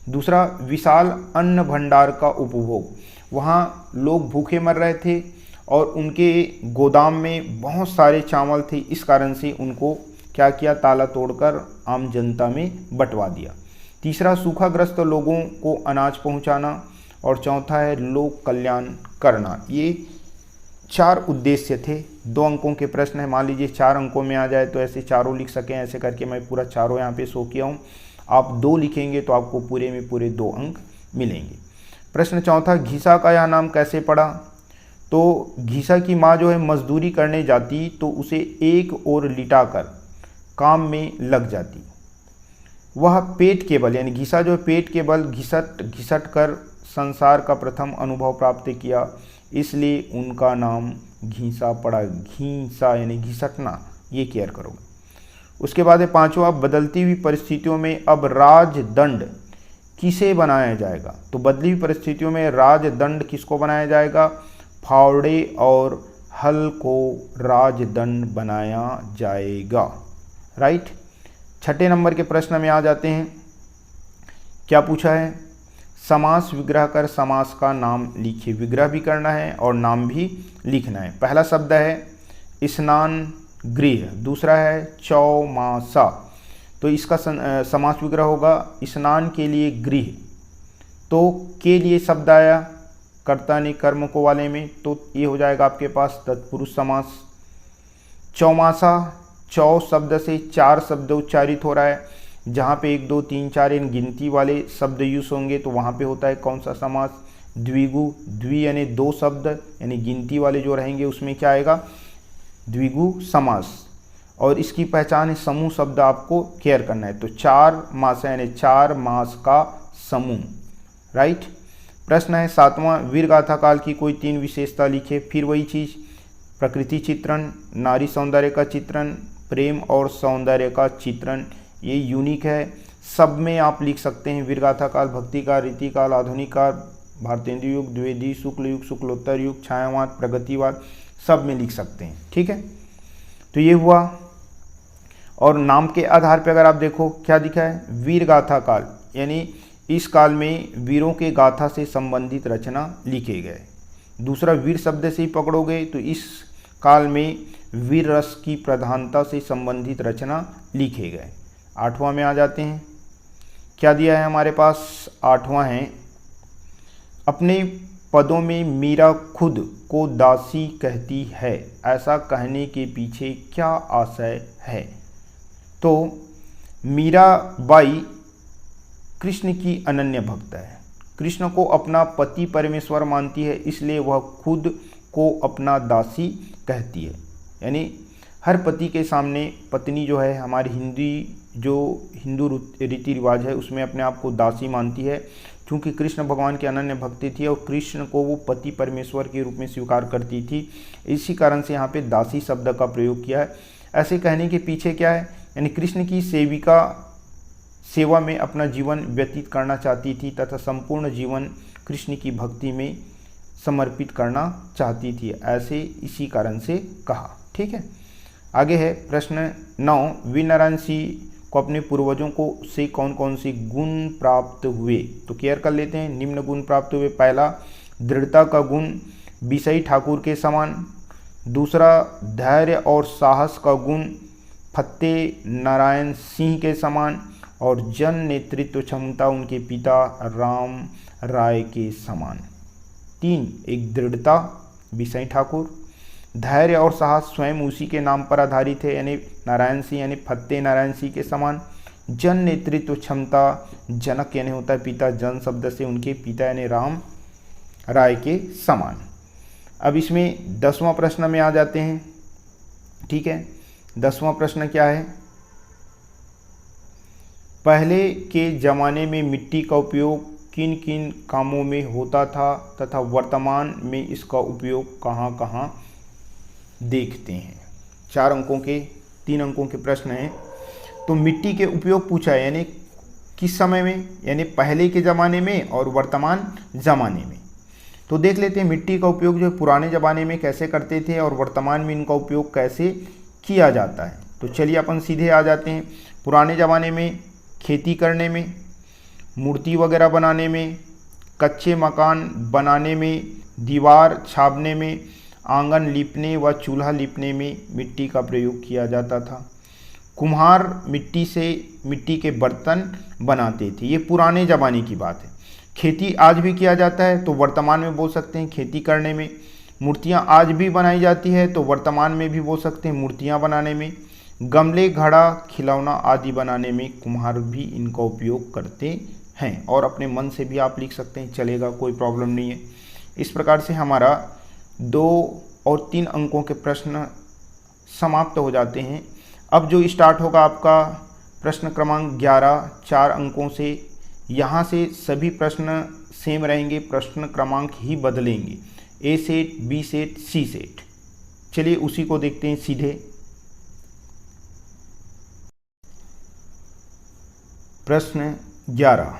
दूसरा, विशाल अन्न भंडार का उपभोग। वहाँ लोग भूखे मर रहे थे और उनके गोदाम में बहुत सारे चावल थे, इस कारण से उनको क्या किया? ताला तोड़कर आम जनता में बंटवा दिया। तीसरा, सूखाग्रस्त लोगों को अनाज पहुंचाना। और चौथा है लोक कल्याण करना। ये 4 उद्देश्य थे। 2 अंकों के प्रश्न है, मान लीजिए 4 अंकों में आ जाए तो ऐसे चारों लिख सकें, ऐसे करके मैं पूरा चारों यहाँ पे शो किया हूँ। आप 2 लिखेंगे तो आपको पूरे में पूरे 2 अंक मिलेंगे। प्रश्न चौथा, घीसा का यह नाम कैसे पड़ा? तो घीसा की माँ जो है मजदूरी करने जाती तो उसे एक ओर लिटाकर काम में लग जाती। वह पेट के बल, यानी घीसा जो पेट के बल घिसट कर संसार का प्रथम अनुभव प्राप्त किया, इसलिए उनका नाम घीसा पड़ा। घीसा यानी घिसटना, ये केयर करोगे। उसके बाद है पांचवा, बदलती हुई परिस्थितियों में अब राजदंड किसे बनाया जाएगा? तो बदली हुई परिस्थितियों में राजदंड किसको बनाया जाएगा? फावड़े और हल को राजदंड बनाया जाएगा। राइट। छठे नंबर के प्रश्न में आ जाते हैं। क्या पूछा है? समास विग्रह कर समास का नाम लिखिए। विग्रह भी करना है और नाम भी लिखना है। पहला शब्द है स्नान गृह, दूसरा है चौमासा। तो इसका समास विग्रह होगा स्नान के लिए गृह, तो के लिए शब्द आया कर्ता ने कर्म को वाले में, तो ये हो जाएगा आपके पास तत्पुरुष समास। चौमासा, चौ शब्द से 4 शब्द उच्चारित हो रहा है, जहाँ पे 1 2 3 4 इन गिनती वाले शब्द यूज होंगे तो वहाँ पे होता है कौन सा समास? द्विगु। द्वि यानी 2 शब्द, यानी गिनती वाले जो रहेंगे उसमें क्या आएगा? द्विगु समास। और इसकी पहचान है समूह शब्द, आपको केयर करना है। तो 4 मास यानी 4 मास का समूह। राइट। प्रश्न है 7वां, वीर गाथा काल की कोई 3 विशेषता लिखे। फिर वही चीज़, प्रकृति चित्रण, नारी सौंदर्य का चित्रण, प्रेम और सौंदर्य का चित्रण, ये यूनिक है। सब में आप लिख सकते हैं। वीर गाथा काल, भक्ति काल, रीति काल, आधुनिक काल, भारतेंदु युग, द्विवेदी, शुक्ल युग, शुक्लोत्तर युग, छायावाद, प्रगतिवाद, सब में लिख सकते हैं। ठीक है, तो ये हुआ। और नाम के आधार पर अगर आप देखो क्या दिखा है? वीर गाथा काल, यानी इस काल में वीरों के गाथा से संबंधित रचना लिखे गए। दूसरा, वीर शब्द से ही पकड़ोगे तो इस काल में वीर रस की प्रधानता से संबंधित रचना लिखे गए। 8वां में आ जाते हैं। क्या दिया है हमारे पास? 8वां है, अपने पदों में मीरा खुद को दासी कहती है, ऐसा कहने के पीछे क्या आशय है? तो मीराबाई कृष्ण की अनन्य भक्त है, कृष्ण को अपना पति परमेश्वर मानती है, इसलिए वह खुद को अपना दासी कहती है। यानी हर पति के सामने पत्नी जो है, हमारी हिंदू रीति रिवाज है उसमें अपने आप को दासी मानती है। क्योंकि कृष्ण भगवान की अनन्य भक्ति थी और कृष्ण को वो पति परमेश्वर के रूप में स्वीकार करती थी, इसी कारण से यहाँ पे दासी शब्द का प्रयोग किया है। ऐसे कहने के पीछे क्या है? यानी कृष्ण की सेवा में अपना जीवन व्यतीत करना चाहती थी तथा संपूर्ण जीवन कृष्ण की भक्ति में समर्पित करना चाहती थी, ऐसे इसी कारण से कहा। ठीक है, आगे है प्रश्न 9, वीर नारायण सिंह को अपने पूर्वजों को से कौन कौन से गुण प्राप्त हुए? तो केयर कर लेते हैं। निम्न गुण प्राप्त हुए। पहला, दृढ़ता का गुण बिसई ठाकुर के समान। दूसरा, धैर्य और साहस का गुण फतेह नारायण सिंह के समान। और जन नेतृत्व क्षमता उनके पिता राम राय के समान। 3 एक दृढ़ता, बिसाई ठाकुर। धैर्य और साहस स्वयं उसी के नाम पर आधारित है, यानी नारायण सिंह, यानी फतेह नारायण सिंह के समान। जन नेतृत्व क्षमता, जनक यानी होता है पिता, जन शब्द से उनके पिता यानी राम राय के समान। अब इसमें 10वां प्रश्न में आ जाते हैं। ठीक है, 10वां प्रश्न क्या है? पहले के ज़माने में मिट्टी का उपयोग किन किन कामों में होता था तथा वर्तमान में इसका उपयोग कहाँ कहाँ देखते हैं? 4 अंकों के 3 अंकों के प्रश्न हैं। तो मिट्टी के उपयोग पूछा है, यानी किस समय में, यानी पहले के ज़माने में और वर्तमान ज़माने में। तो देख लेते हैं मिट्टी का उपयोग जो पुराने ज़माने में कैसे करते थे और वर्तमान में इनका उपयोग कैसे किया जाता है। तो चलिए अपन सीधे आ जाते हैं। पुराने ज़माने में खेती करने में, मूर्ति वगैरह बनाने में, कच्चे मकान बनाने में, दीवार छापने में, आंगन लीपने व चूल्हा लीपने में मिट्टी का प्रयोग किया जाता था। कुम्हार मिट्टी से मिट्टी के बर्तन बनाते थे, ये पुराने ज़माने की बात है। खेती आज भी किया जाता है, तो वर्तमान में बोल सकते हैं खेती करने में। मूर्तियाँ आज भी बनाई जाती है, तो वर्तमान में भी बोल सकते हैं मूर्तियाँ बनाने में। गमले, घड़ा, खिलौना आदि बनाने में कुम्हार भी इनका उपयोग करते हैं। और अपने मन से भी आप लिख सकते हैं, चलेगा, कोई प्रॉब्लम नहीं है। इस प्रकार से हमारा 2 और 3 अंकों के प्रश्न समाप्त हो जाते हैं। अब जो स्टार्ट होगा आपका प्रश्न क्रमांक 11, 4 अंकों से। यहाँ से सभी प्रश्न सेम रहेंगे, प्रश्न क्रमांक ही बदलेंगे, ए सेट, बी सेट, सी सेट। चलिए उसी को देखते हैं सीधे। प्रश्न 11,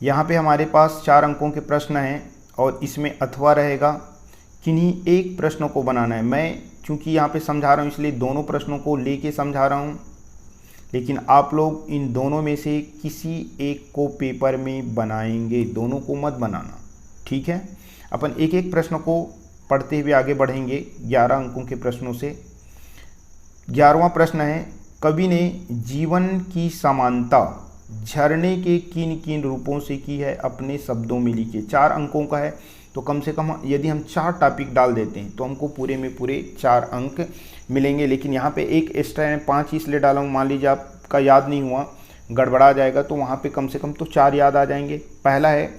यहाँ पे हमारे पास 4 अंकों के प्रश्न हैं और इसमें अथवा रहेगा, किन्हीं एक प्रश्नों को बनाना है। मैं चूँकि यहाँ पे समझा रहा हूँ इसलिए दोनों प्रश्नों को लेके समझा रहा हूँ, लेकिन आप लोग इन दोनों में से किसी एक को पेपर में बनाएंगे, दोनों को मत बनाना। ठीक है, अपन एक एक प्रश्न को पढ़ते हुए आगे बढ़ेंगे 11 अंकों के प्रश्नों से। 11वां प्रश्न है, कवि ने जीवन की समानता झरने के किन किन रूपों से की है, अपने शब्दों में लिखिए। 4 अंकों का है, तो कम से कम यदि हम 4 टॉपिक डाल देते हैं तो हमको पूरे में पूरे 4 अंक मिलेंगे। लेकिन यहाँ पे एक एक्स्ट्रा है, 5 इसलिए डाला हूँ, मान लीजिए आपका याद नहीं हुआ, गड़बड़ा जाएगा, तो वहाँ पे कम से कम तो 4 याद आ जाएंगे। पहला है,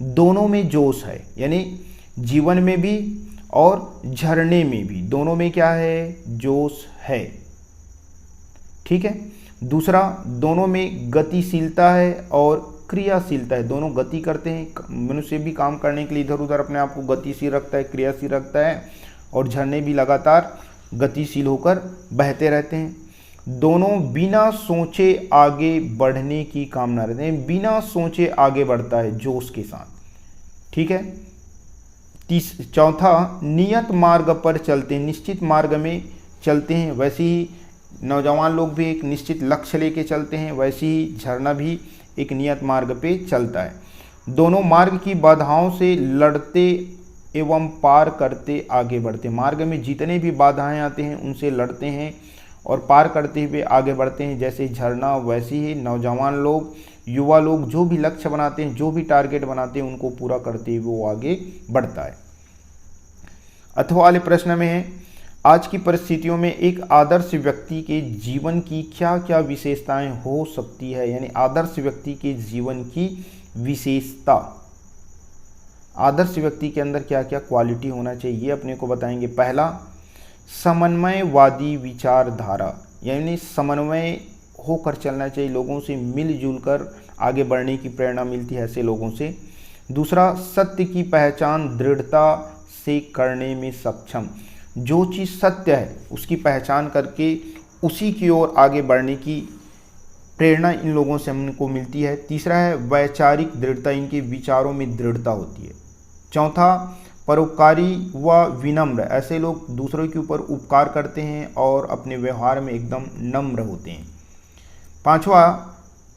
दोनों में जोश है, यानी जीवन में भी और झरने में भी, दोनों में क्या है, जोश है। ठीक है। दूसरा, दोनों में गतिशीलता है और क्रियाशीलता है, दोनों गति करते हैं। मनुष्य भी काम करने के लिए इधर उधर अपने आप को गतिशील रखता है, क्रियाशील रखता है, और झरने भी लगातार गतिशील होकर बहते रहते हैं। दोनों बिना सोचे आगे बढ़ने की कामना रखते हैं, बिना सोचे आगे बढ़ता है जोश के साथ। ठीक है। चौथा, नियत मार्ग पर चलते हैं, निश्चित मार्ग में चलते हैं। वैसे ही नौजवान लोग भी एक निश्चित लक्ष्य लेके चलते हैं, वैसे ही झरना भी एक नियत मार्ग पे चलता है। दोनों मार्ग की बाधाओं से लड़ते एवं पार करते आगे बढ़ते, मार्ग में जितने भी बाधाएं आते हैं उनसे लड़ते हैं और पार करते हुए आगे बढ़ते हैं। जैसे झरना, वैसे ही नौजवान लोग, युवा लोग जो भी लक्ष्य बनाते हैं, जो भी टारगेट बनाते हैं, उनको पूरा करते हुए वो आगे बढ़ता है। अथवा वाले प्रश्न में है, आज की परिस्थितियों में एक आदर्श व्यक्ति के जीवन की क्या क्या विशेषताएं हो सकती है, यानी आदर्श व्यक्ति के जीवन की विशेषता, आदर्श व्यक्ति के अंदर क्या क्या क्वालिटी होना चाहिए, ये अपने को बताएंगे। पहला, समन्वयवादी विचारधारा, यानी समन्वय होकर चलना चाहिए, लोगों से मिलजुल कर आगे बढ़ने की प्रेरणा मिलती है ऐसे लोगों से। दूसरा, सत्य की पहचान दृढ़ता से करने में सक्षम, जो चीज़ सत्य है उसकी पहचान करके उसी की ओर आगे बढ़ने की प्रेरणा इन लोगों से हमको मिलती है। तीसरा है वैचारिक दृढ़ता, इनके विचारों में दृढ़ता होती है। चौथा, परोपकारी व विनम्र, ऐसे लोग दूसरों के ऊपर उपकार करते हैं और अपने व्यवहार में एकदम नम्र होते हैं। पांचवा,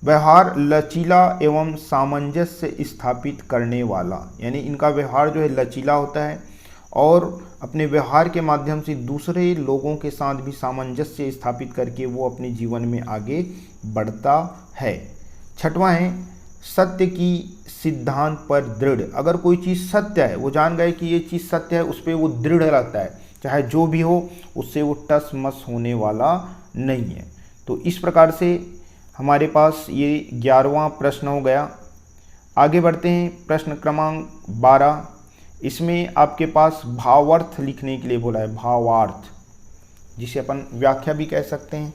व्यवहार लचीला एवं सामंजस्य स्थापित करने वाला, यानी इनका व्यवहार जो है लचीला होता है और अपने व्यवहार के माध्यम से दूसरे लोगों के साथ भी सामंजस्य स्थापित करके वो अपने जीवन में आगे बढ़ता है। छठवां है, सत्य की सिद्धांत पर दृढ़। अगर कोई चीज़ सत्य है, वो जान गए कि ये चीज़ सत्य है, उस पर वो दृढ़ रहता है, चाहे जो भी हो उससे वो टस मस होने वाला नहीं है। तो इस प्रकार से हमारे पास ये 11वां प्रश्न हो गया। आगे बढ़ते हैं, प्रश्न क्रमांक 12। इसमें आपके पास भावार्थ लिखने के लिए बोला है, भावार्थ, जिसे अपन व्याख्या भी कह सकते हैं।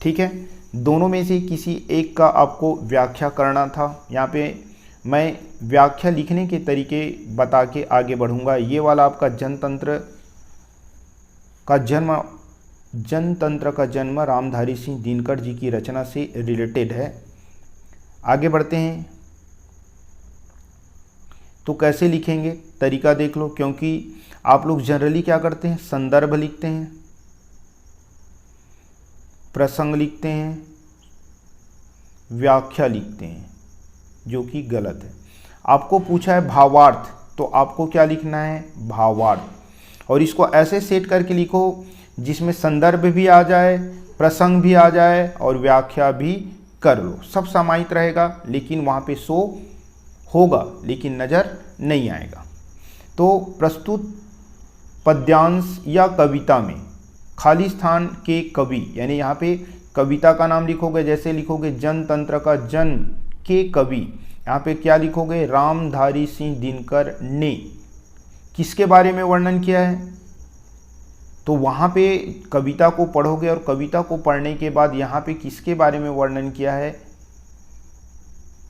ठीक है, दोनों में से किसी एक का आपको व्याख्या करना था। यहाँ पे मैं व्याख्या लिखने के तरीके बता के आगे बढ़ूँगा। ये वाला आपका जनतंत्र का जन्म रामधारी सिंह दिनकर जी की रचना से रिलेटेड है। आगे बढ़ते हैं, तो कैसे लिखेंगे तरीका देख लो, क्योंकि आप लोग जनरली क्या करते हैं, संदर्भ लिखते हैं, प्रसंग लिखते हैं, व्याख्या लिखते हैं, जो कि गलत है। आपको पूछा है भावार्थ, तो आपको क्या लिखना है, भावार्थ। और इसको ऐसे सेट करके लिखो जिसमें संदर्भ भी आ जाए, प्रसंग भी आ जाए और व्याख्या भी कर लो। सब समाहित रहेगा, लेकिन वहाँ पे शो होगा लेकिन नज़र नहीं आएगा। तो प्रस्तुत पद्यांश या कविता में खाली स्थान के कवि, यानी यहाँ पे कविता का नाम लिखोगे, जैसे लिखोगे जनतंत्र का जन्म के कवि, यहाँ पे क्या लिखोगे, रामधारी सिंह दिनकर ने किसके बारे में वर्णन किया है। तो वहाँ पे कविता को पढ़ोगे और कविता को पढ़ने के बाद यहाँ पे किसके बारे में वर्णन किया है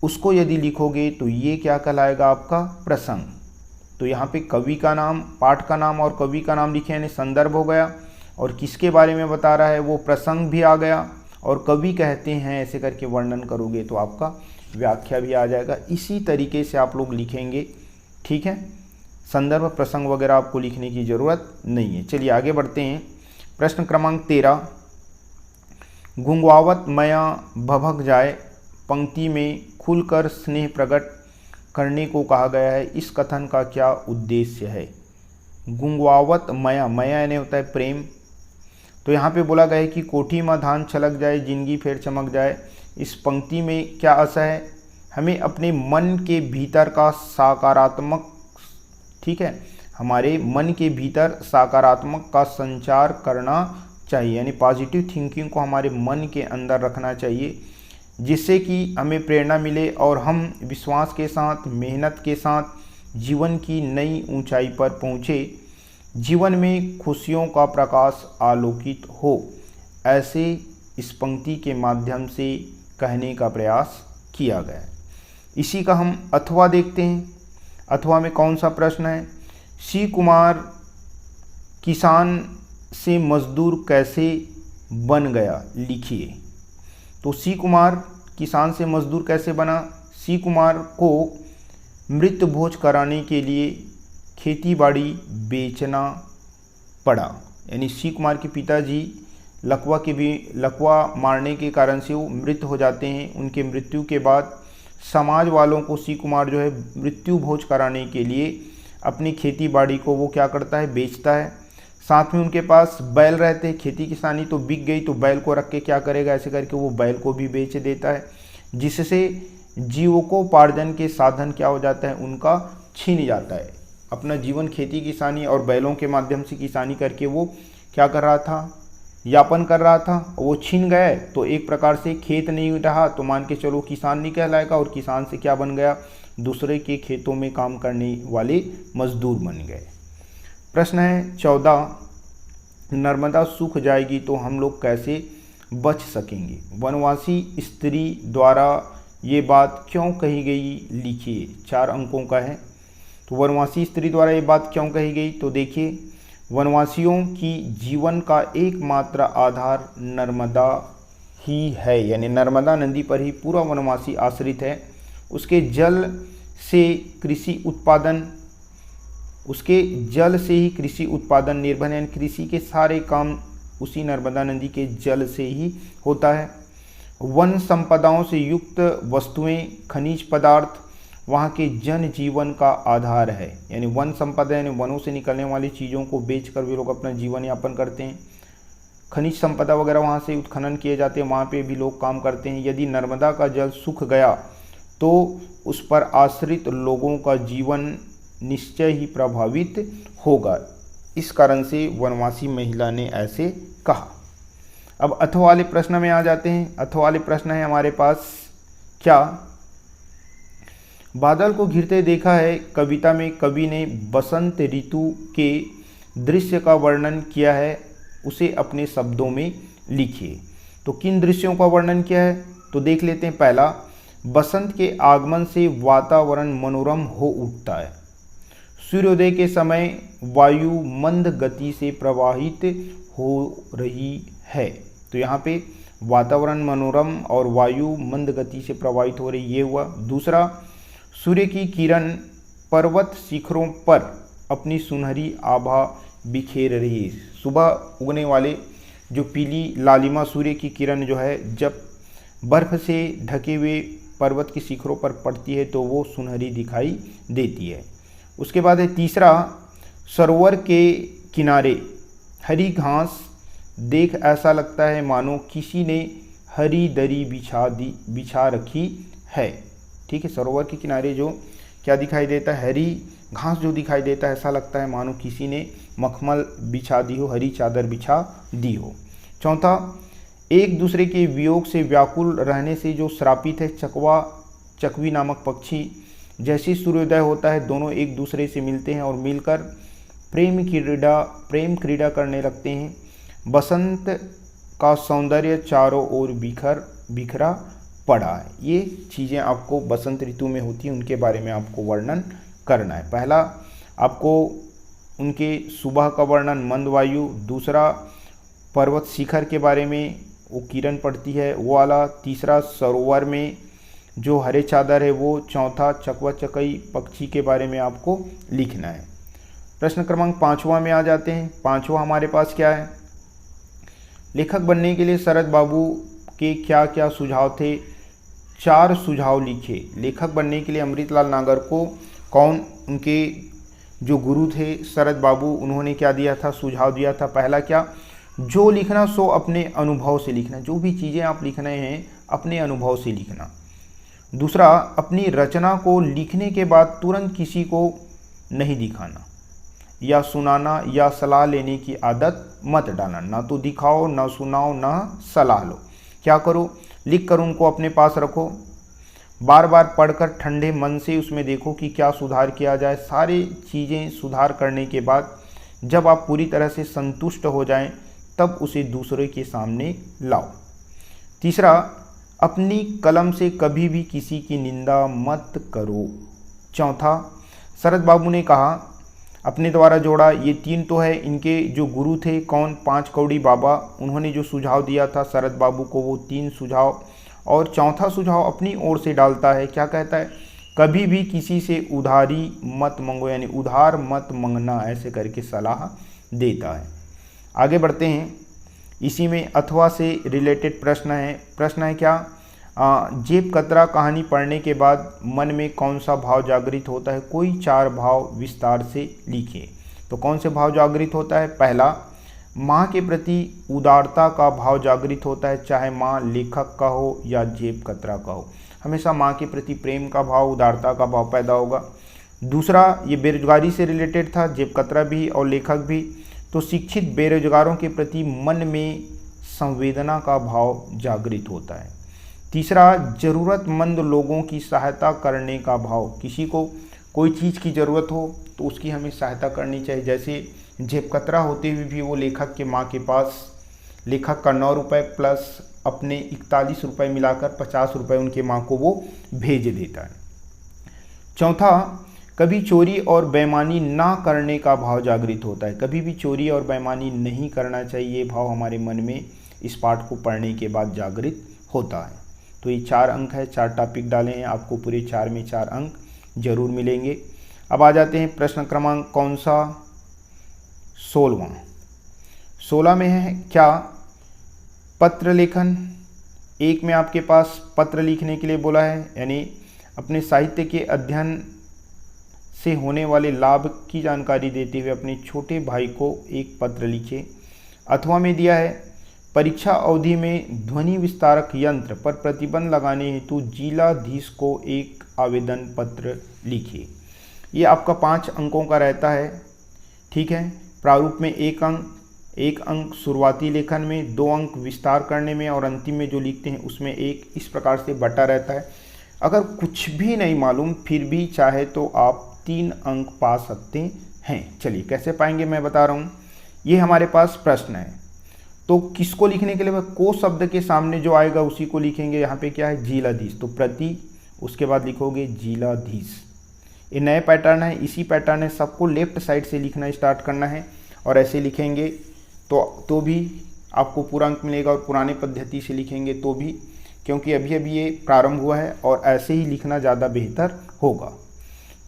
उसको यदि लिखोगे तो ये क्या कहलाएगा, आपका प्रसंग। तो यहाँ पे कवि का नाम, पाठ का नाम और कवि का नाम लिखे, यानी संदर्भ हो गया, और किसके बारे में बता रहा है वो प्रसंग भी आ गया, और कवि कहते हैं ऐसे करके वर्णन करोगे तो आपका व्याख्या भी आ जाएगा। इसी तरीके से आप लोग लिखेंगे। ठीक है, संदर्भ प्रसंग वगैरह आपको लिखने की ज़रूरत नहीं है। चलिए आगे बढ़ते हैं, प्रश्न क्रमांक 13। गुंगवावत मया भभक जाए पंक्ति में खुलकर स्नेह प्रकट करने को कहा गया है, इस कथन का क्या उद्देश्य है। गुंगवावत मया, मया यानी होता है प्रेम। तो यहाँ पे बोला गया है कि कोठी में धान छलक जाए जिंदगी फिर चमक जाए। इस पंक्ति में क्या आशा है, हमें अपने मन के भीतर का सकारात्मक, ठीक है, हमारे मन के भीतर सकारात्मक का संचार करना चाहिए, यानी पॉजिटिव थिंकिंग को हमारे मन के अंदर रखना चाहिए, जिससे कि हमें प्रेरणा मिले और हम विश्वास के साथ, मेहनत के साथ जीवन की नई ऊंचाई पर पहुँचे, जीवन में खुशियों का प्रकाश आलोकित हो। ऐसे इस पंक्ति के माध्यम से कहने का प्रयास किया गया है। इसी का हम अथवा देखते हैं। अथवा में कौन सा प्रश्न है, सी कुमार किसान से मजदूर कैसे बन गया, लिखिए। तो सी कुमार किसान से मजदूर कैसे बना, सी कुमार को मृत भोज कराने के लिए खेतीबाड़ी बेचना पड़ा, यानी सी कुमार के पिताजी लकवा मारने के कारण से वो मृत हो जाते हैं। उनके मृत्यु के बाद समाज वालों को सी कुमार जो है मृत्यु भोज कराने के लिए अपनी खेती बाड़ी को वो क्या करता है, बेचता है। साथ में उनके पास बैल रहते हैं, खेती किसानी तो बिक गई तो बैल को रख के क्या करेगा, ऐसे करके वो बैल को भी बेच देता है, जिससे जीविकोपार्जन के साधन क्या हो जाता है, उनका छीन जाता है। अपना जीवन खेती किसानी और बैलों के माध्यम से किसानी करके वो क्या कर रहा था, यापन कर रहा था। वो छीन गए तो एक प्रकार से खेत नहीं रहा, तो मान के चलो किसान नहीं कहलाएगा, और किसान से क्या बन गया, दूसरे के खेतों में काम करने वाले मजदूर बन गए। प्रश्न है 14, नर्मदा सूख जाएगी तो हम लोग कैसे बच सकेंगे। वनवासी स्त्री द्वारा ये बात क्यों कही गई, लिखिए। 4 अंकों का है। तो वनवासी स्त्री द्वारा ये बात क्यों कही गई, तो देखिए, वनवासियों की जीवन का एकमात्र आधार नर्मदा ही है, यानी नर्मदा नदी पर ही पूरा वनवासी आश्रित है। उसके जल से कृषि उत्पादन, उसके जल से ही कृषि उत्पादन निर्भर है, यानी कृषि के सारे काम उसी नर्मदा नदी के जल से ही होता है। वन संपदाओं से युक्त वस्तुएं, खनिज पदार्थ वहाँ के जनजीवन का आधार है, यानी वन संपदा यानी वनों से निकलने वाली चीज़ों को बेचकर वे लोग अपना जीवन यापन करते हैं। खनिज संपदा वगैरह वहाँ से उत्खनन किए जाते हैं, वहाँ पे भी लोग काम करते हैं। यदि नर्मदा का जल सूख गया तो उस पर आश्रित लोगों का जीवन निश्चय ही प्रभावित होगा। इस कारण से वनवासी महिला ने ऐसे कहा। अब अथवा वाले प्रश्न में आ जाते हैं। अथवा वाले प्रश्न है हमारे पास, क्या बादल को घिरते देखा है कविता में कवि ने बसंत ऋतु के दृश्य का वर्णन किया है, उसे अपने शब्दों में लिखिए। तो किन दृश्यों का वर्णन किया है तो देख लेते हैं। पहला, बसंत के आगमन से वातावरण मनोरम हो उठता है। सूर्योदय के समय वायु मंद गति से प्रवाहित हो रही है। तो यहाँ पे वातावरण मनोरम और वायु मंद गति से प्रवाहित हो रही, ये हुआ। दूसरा, सूर्य की किरण पर्वत शिखरों पर अपनी सुनहरी आभा बिखेर रही है। सुबह उगने वाले जो पीली लालिमा सूर्य की किरण जो है जब बर्फ से ढके हुए पर्वत की शिखरों पर पड़ती है तो वो सुनहरी दिखाई देती है। उसके बाद है तीसरा, सरोवर के किनारे हरी घास देख ऐसा लगता है मानो किसी ने हरी दरी बिछा रखी है। ठीक है, सरोवर के किनारे जो क्या दिखाई देता है, हरी घास जो दिखाई देता है, ऐसा लगता है मानो किसी ने मखमल बिछा दी हो, हरी चादर बिछा दी हो। चौथा, एक दूसरे के वियोग से व्याकुल रहने से जो श्रापित है चकवी नामक पक्षी, जैसे सूर्योदय होता है दोनों एक दूसरे से मिलते हैं और मिलकर प्रेम क्रीड़ा करने लगते हैं। बसंत का सौंदर्य चारों ओर बिखरा पड़ा है। ये चीज़ें आपको बसंत ऋतु में होती हैं, उनके बारे में आपको वर्णन करना है। पहला आपको उनके सुबह का वर्णन मंद वायु, दूसरा पर्वत शिखर के बारे में वो किरण पड़ती है वो वाला, तीसरा सरोवर में जो हरे चादर है वो, चौथा चकवा चकई पक्षी के बारे में आपको लिखना है। प्रश्न क्रमांक 5वां में आ जाते हैं। 5वां हमारे पास क्या है, लेखक बनने के लिए शरद बाबू के क्या क्या सुझाव थे, 4 सुझाव लिखे। लेखक बनने के लिए अमृतलाल नागर को कौन, उनके जो गुरु थे शरद बाबू, उन्होंने क्या दिया था, सुझाव दिया था। पहला क्या, जो लिखना सो अपने अनुभव से लिखना, जो भी चीज़ें आप लिख रहे हैं अपने अनुभव से लिखना। दूसरा, अपनी रचना को लिखने के बाद तुरंत किसी को नहीं दिखाना या सुनाना या सलाह लेने की आदत मत डालना। ना तो दिखाओ, ना सुनाओ, ना सलाह लो। क्या करो, लिख कर उनको अपने पास रखो, बार बार पढ़कर ठंडे मन से उसमें देखो कि क्या सुधार किया जाए। सारी चीज़ें सुधार करने के बाद जब आप पूरी तरह से संतुष्ट हो जाएं तब उसे दूसरे के सामने लाओ। तीसरा, अपनी कलम से कभी भी किसी की निंदा मत करो। चौथा, शरद बाबू ने कहा, अपने द्वारा जोड़ा, ये 3 तो है, इनके जो गुरु थे कौन, 5 कौड़ी बाबा, उन्होंने जो सुझाव दिया था शरद बाबू को वो 3 सुझाव। और चौथा सुझाव अपनी ओर से डालता है, क्या कहता है, कभी भी किसी से उधारी मत मांगो, यानी उधार मत मांगना, ऐसे करके सलाह देता है। आगे बढ़ते हैं। इसी में अथवा से रिलेटेड प्रश्न है क्या, जेब कतरा कहानी पढ़ने के बाद मन में कौन सा भाव जागृत होता है, कोई 4 भाव विस्तार से लिखिए। तो कौन से भाव जागृत होता है, पहला, माँ के प्रति उदारता का भाव जागृत होता है, चाहे माँ लेखक का हो या जेब कतरा का हो, हमेशा माँ के प्रति प्रेम का भाव, उदारता का भाव पैदा होगा। दूसरा, ये बेरोजगारी से रिलेटेड था, जेब कतरा भी और लेखक भी। तो शिक्षित बेरोजगारों के प्रति मन में संवेदना का भाव जागृत होता है। तीसरा, ज़रूरतमंद लोगों की सहायता करने का भाव, किसी को कोई चीज़ की ज़रूरत हो तो उसकी हमें सहायता करनी चाहिए। जैसे जेब कतरा होते हुए भी वो लेखक के माँ के पास लेखक का 9 रुपये प्लस अपने 41 रुपये मिलाकर 50 रुपये उनके माँ को वो भेज देता है। चौथा, कभी चोरी और बेईमानी ना करने का भाव जागृत होता है, कभी भी चोरी और बेईमानी नहीं करना चाहिए, भाव हमारे मन में इस पाठ को पढ़ने के बाद जागृत होता है। तो ये 4 अंक है, 4 टॉपिक डाले हैं, आपको पूरे 4 में 4 अंक जरूर मिलेंगे। अब आ जाते हैं प्रश्न क्रमांक कौन सा, 16वां। 16 में है क्या, पत्र लेखन। 1 में आपके पास पत्र लिखने के लिए बोला है, यानी अपने साहित्य के अध्ययन से होने वाले लाभ की जानकारी देते हुए अपने छोटे भाई को एक पत्र लिखे। अथवा में दिया है, परीक्षा अवधि में ध्वनि विस्तारक यंत्र पर प्रतिबंध लगाने हेतु जिलाधीश को एक आवेदन पत्र लिखिए। ये आपका 5 अंकों का रहता है, ठीक है। प्रारूप में 1 अंक शुरुआती लेखन में, 2 अंक विस्तार करने में और अंतिम में जो लिखते हैं उसमें 1, इस प्रकार से बटा रहता है। अगर कुछ भी नहीं मालूम फिर भी चाहे तो आप 3 अंक पा सकते हैं। चलिए कैसे पाएंगे मैं बता रहा हूँ। ये हमारे पास प्रश्न है, तो किसको लिखने के लिए को शब्द के सामने जो आएगा उसी को लिखेंगे। यहाँ पे क्या है, जिलाधीश, तो प्रति, उसके बाद लिखोगे जिलाधीश। ये नए पैटर्न है, इसी पैटर्न है, सबको लेफ्ट साइड से लिखना स्टार्ट करना है और ऐसे लिखेंगे तो भी आपको पूरा अंक मिलेगा, और पुराने पद्धति से लिखेंगे तो भी, क्योंकि अभी अभी ये प्रारंभ हुआ है और ऐसे ही लिखना ज़्यादा बेहतर होगा।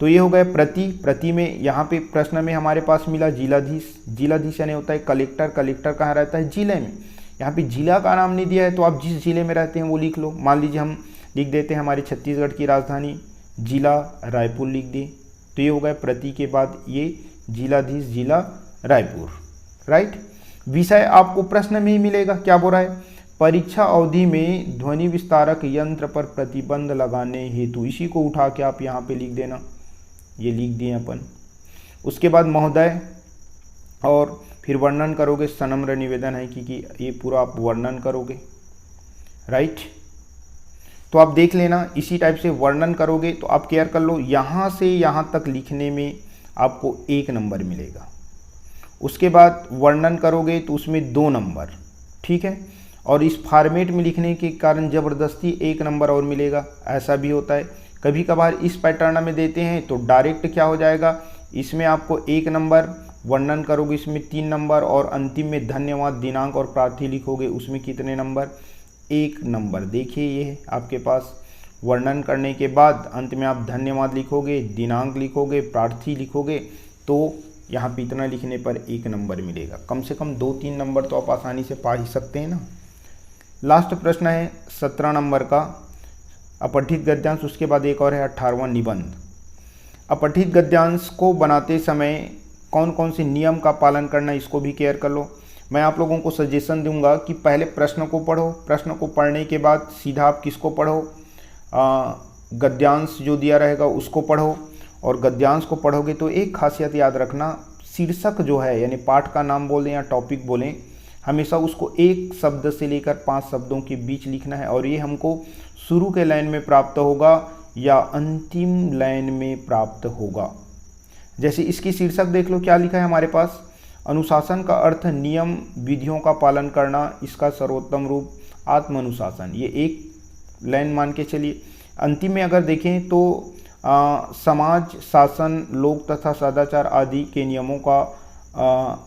तो ये हो गया प्रति में यहाँ पे प्रश्न में हमारे पास मिला जिलाधीश यानी होता है कलेक्टर कहाँ रहता है, जिले में। यहाँ पे जिला का नाम नहीं दिया है, तो आप जिस जिले में रहते हैं वो लिख लो। मान लीजिए हम लिख देते हैं हमारे छत्तीसगढ़ की राजधानी जिला रायपुर लिख दी, तो ये हो गया प्रति के बाद ये जिलाधीश जिला रायपुर, राइट। विषय आपको प्रश्न में ही मिलेगा, क्या बोल रहा है, परीक्षा अवधि में ध्वनि विस्तारक यंत्र पर प्रतिबंध लगाने हेतु, इसी को उठा के आप यहाँ पे लिख देना, ये लिख दिए अपन। उसके बाद महोदय, और फिर वर्णन करोगे, सनम्र निवेदन है कि ये पूरा आप वर्णन करोगे, राइट। तो आप देख लेना, इसी टाइप से वर्णन करोगे तो आप केयर कर लो, यहाँ से यहाँ तक लिखने में आपको 1 नंबर मिलेगा। उसके बाद वर्णन करोगे तो उसमें 2 नंबर, ठीक है। और इस फॉर्मेट में लिखने के कारण ज़बरदस्ती 1 नंबर और मिलेगा, ऐसा भी होता है। कभी कभार इस पैटर्न में देते हैं तो डायरेक्ट क्या हो जाएगा, इसमें आपको 1 नंबर, वर्णन करोगे इसमें 3 नंबर, और अंतिम में धन्यवाद दिनांक और प्रार्थी लिखोगे उसमें कितने नंबर, 1 नंबर। देखिए ये है आपके पास, वर्णन करने के बाद अंत में आप धन्यवाद लिखोगे, दिनांक लिखोगे, प्रार्थी लिखोगे, तो यहाँ पे इतना लिखने पर 1 नंबर मिलेगा। कम से कम 2-3 नंबर तो आप आसानी से पा ही सकते हैं ना। लास्ट प्रश्न है 17 नंबर का, अपठित गद्यांश, उसके बाद एक और है 18वां निबंध। अपठित गद्यांश को बनाते समय कौन कौन से नियम का पालन करना, इसको भी केयर कर लो। मैं आप लोगों को सजेशन दूंगा कि पहले प्रश्न को पढ़ो, प्रश्न को पढ़ने के बाद सीधा आप किसको पढ़ो, गद्यांश जो दिया रहेगा उसको पढ़ो। और गद्यांश को पढ़ोगे तो एक खासियत याद रखना, शीर्षक जो है यानी पाठ का नाम बोलें या टॉपिक बोलें, हमेशा उसको 1 शब्द से लेकर 5 शब्दों के बीच लिखना है, और ये हमको शुरू के लाइन में प्राप्त होगा या अंतिम लाइन में प्राप्त होगा। जैसे इसकी शीर्षक देख लो, क्या लिखा है हमारे पास, अनुशासन का अर्थ नियम विधियों का पालन करना, इसका सर्वोत्तम रूप आत्म अनुशासन, ये एक लाइन मान के चलिए। अंतिम में अगर देखें तो समाज, शासन, लोक तथा सदाचार आदि के नियमों का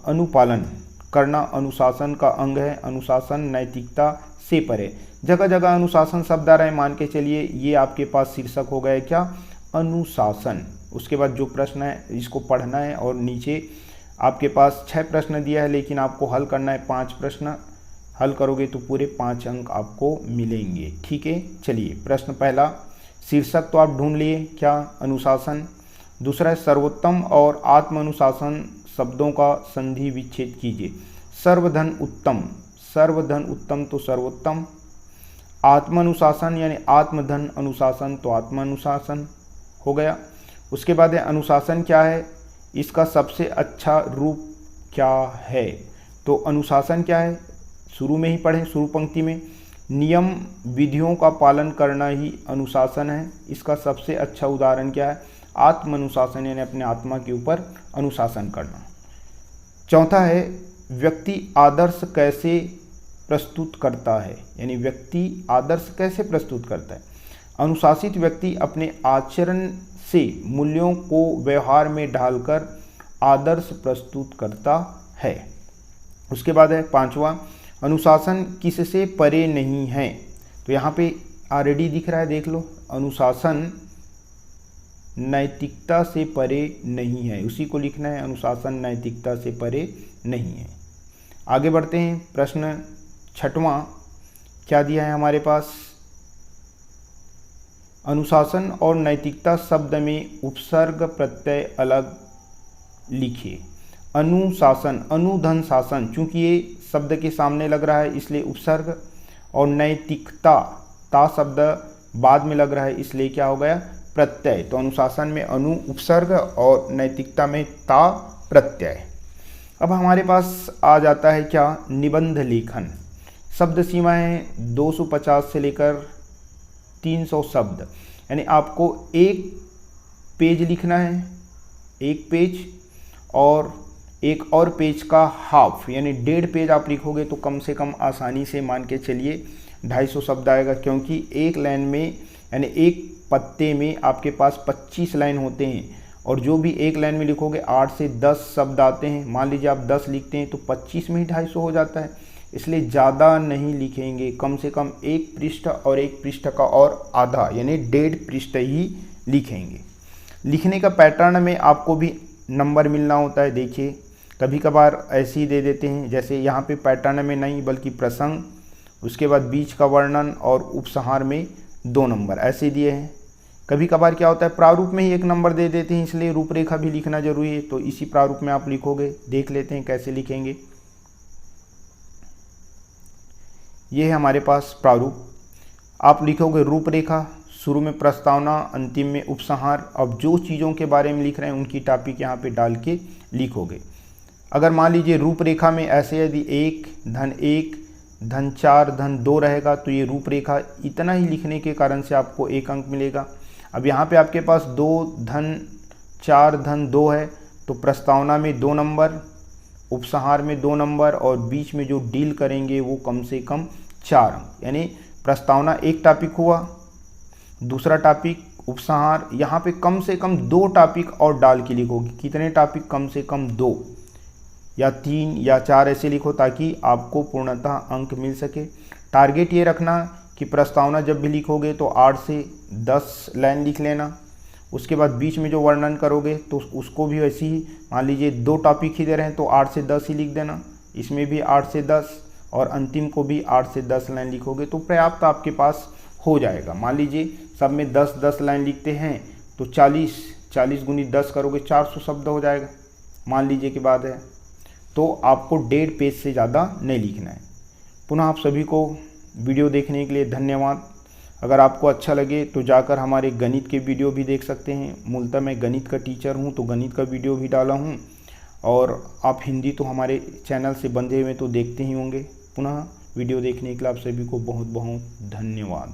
अनुपालन करना अनुशासन का अंग है, अनुशासन नैतिकता से परे। जगह जगह अनुशासन शब्द आ रहे हैं, मान के चलिए ये आपके पास शीर्षक हो गया क्या, अनुशासन। उसके बाद जो प्रश्न है इसको पढ़ना है, और नीचे आपके पास 6 प्रश्न दिया है, लेकिन आपको हल करना है 5 प्रश्न। हल करोगे तो पूरे 5 अंक आपको मिलेंगे, ठीक है। चलिए प्रश्न पहला, शीर्षक तो आप ढूंढ लिए, क्या, अनुशासन। दूसरा है सर्वोत्तम और आत्म अनुशासन शब्दों का संधि विच्छेद कीजिए। सर्वधन उत्तम, सर्वधन उत्तम तो सर्वोत्तम, आत्म अनुशासन यानी आत्मधन अनुशासन तो आत्म अनुशासन हो गया। उसके बाद है अनुशासन क्या है, इसका सबसे अच्छा रूप क्या है, तो अनुशासन क्या है, शुरू में ही पढ़ें, शुरू पंक्ति में, नियम विधियों का पालन करना ही अनुशासन है, इसका सबसे अच्छा उदाहरण क्या है, आत्म अनुशासन यानी अपने आत्मा के ऊपर अनुशासन करना। चौथा है व्यक्ति आदर्श कैसे प्रस्तुत करता है, यानी व्यक्ति आदर्श कैसे प्रस्तुत करता है, अनुशासित व्यक्ति अपने आचरण से मूल्यों को व्यवहार में ढालकर आदर्श प्रस्तुत करता है। उसके बाद है 5वां, अनुशासन किससे परे नहीं है, तो यहाँ पे ऑलरेडी दिख रहा है, देख लो, अनुशासन नैतिकता से परे नहीं है, उसी को लिखना है, अनुशासन नैतिकता से परे नहीं है। आगे बढ़ते हैं, प्रश्न 6वां क्या दिया है हमारे पास, अनुशासन और नैतिकता शब्द में उपसर्ग प्रत्यय अलग लिखिए। अनुशासन, अनुधन शासन, चूंकि ये शब्द के सामने लग रहा है इसलिए उपसर्ग, और नैतिकता ता शब्द बाद में लग रहा है इसलिए क्या हो गया प्रत्यय। तो अनुशासन में अनु उपसर्ग और नैतिकता में ता प्रत्यय। अब हमारे पास आ जाता है क्या निबंध लेखन। शब्द सीमा है 250 से लेकर 300 शब्द, यानी आपको एक पेज लिखना है, एक पेज और एक और पेज का हाफ यानी 1.5 पेज आप लिखोगे तो कम से कम आसानी से मान के चलिए 250 शब्द आएगा, क्योंकि एक लाइन में यानी एक पत्ते में आपके पास 25 लाइन होते हैं और जो भी एक लाइन में लिखोगे 8 से 10 शब्द आते हैं। मान लीजिए आप 10 लिखते हैं तो 25 में ही 250 हो जाता है, इसलिए ज़्यादा नहीं लिखेंगे, कम से कम एक पृष्ठ और एक पृष्ठ का और आधा यानी 1.5 पृष्ठ ही लिखेंगे। लिखने का पैटर्न में आपको भी नंबर मिलना होता है। देखिए कभी कभार ऐसे ही दे देते हैं, जैसे यहाँ पे पैटर्न में नहीं बल्कि प्रसंग, उसके बाद बीच का वर्णन और उपसंहार में 2 नंबर ऐसे दिए हैं। कभी कभार क्या होता है प्रारूप में ही 1 नंबर दे देते हैं, इसलिए रूपरेखा भी लिखना जरूरी है। तो इसी प्रारूप में आप लिखोगे, देख लेते हैं कैसे लिखेंगे। ये है हमारे पास प्रारूप। आप लिखोगे रूपरेखा, शुरू में प्रस्तावना, अंतिम में उपसंहार। अब जो चीज़ों के बारे में लिख रहे हैं उनकी टॉपिक यहाँ पे डाल के लिखोगे। अगर मान लीजिए रूपरेखा में ऐसे यदि 1 धन 1 धन 4 धन 2 रहेगा तो ये रूपरेखा इतना ही लिखने के कारण से आपको 1 अंक मिलेगा। अब यहाँ पे आपके पास 2 धन 4 धन 2 है तो प्रस्तावना में 2 नंबर, उपसंहार में 2 नंबर और बीच में जो डील करेंगे वो कम से कम 4 अंक। यानी प्रस्तावना एक टॉपिक हुआ, दूसरा टॉपिक उपसंहार, यहाँ पे कम से कम 2 टॉपिक और डाल के लिखोगे। कितने टॉपिक? कम से कम 2 या 3 या 4 ऐसे लिखो ताकि आपको पूर्णतः अंक मिल सके। टारगेट ये रखना कि प्रस्तावना जब भी लिखोगे तो 8 से 10 लाइन लिख लेना। उसके बाद बीच में जो वर्णन करोगे तो उसको भी वैसे ही, मान लीजिए 2 टॉपिक ही दे रहे हैं तो 8 से 10 ही लिख देना, इसमें भी 8 से 10 और अंतिम को भी 8 से 10 लाइन लिखोगे तो पर्याप्त आपके पास हो जाएगा। मान लीजिए सब में 10-10 लाइन लिखते हैं तो 40 गुनी 10 करोगे 400 शब्द हो जाएगा, मान लीजिए की बात है। तो आपको 1.5 पेज से ज़्यादा नहीं लिखना है। पुनः आप सभी को वीडियो देखने के लिए धन्यवाद। अगर आपको अच्छा लगे तो जाकर हमारे गणित के वीडियो भी देख सकते हैं। मूलतः मैं गणित का टीचर हूं तो गणित का वीडियो भी डाला हूं, और आप हिंदी तो हमारे चैनल से बंधे हुए तो देखते ही होंगे। पुनः वीडियो देखने के लिए आप सभी को बहुत बहुत धन्यवाद।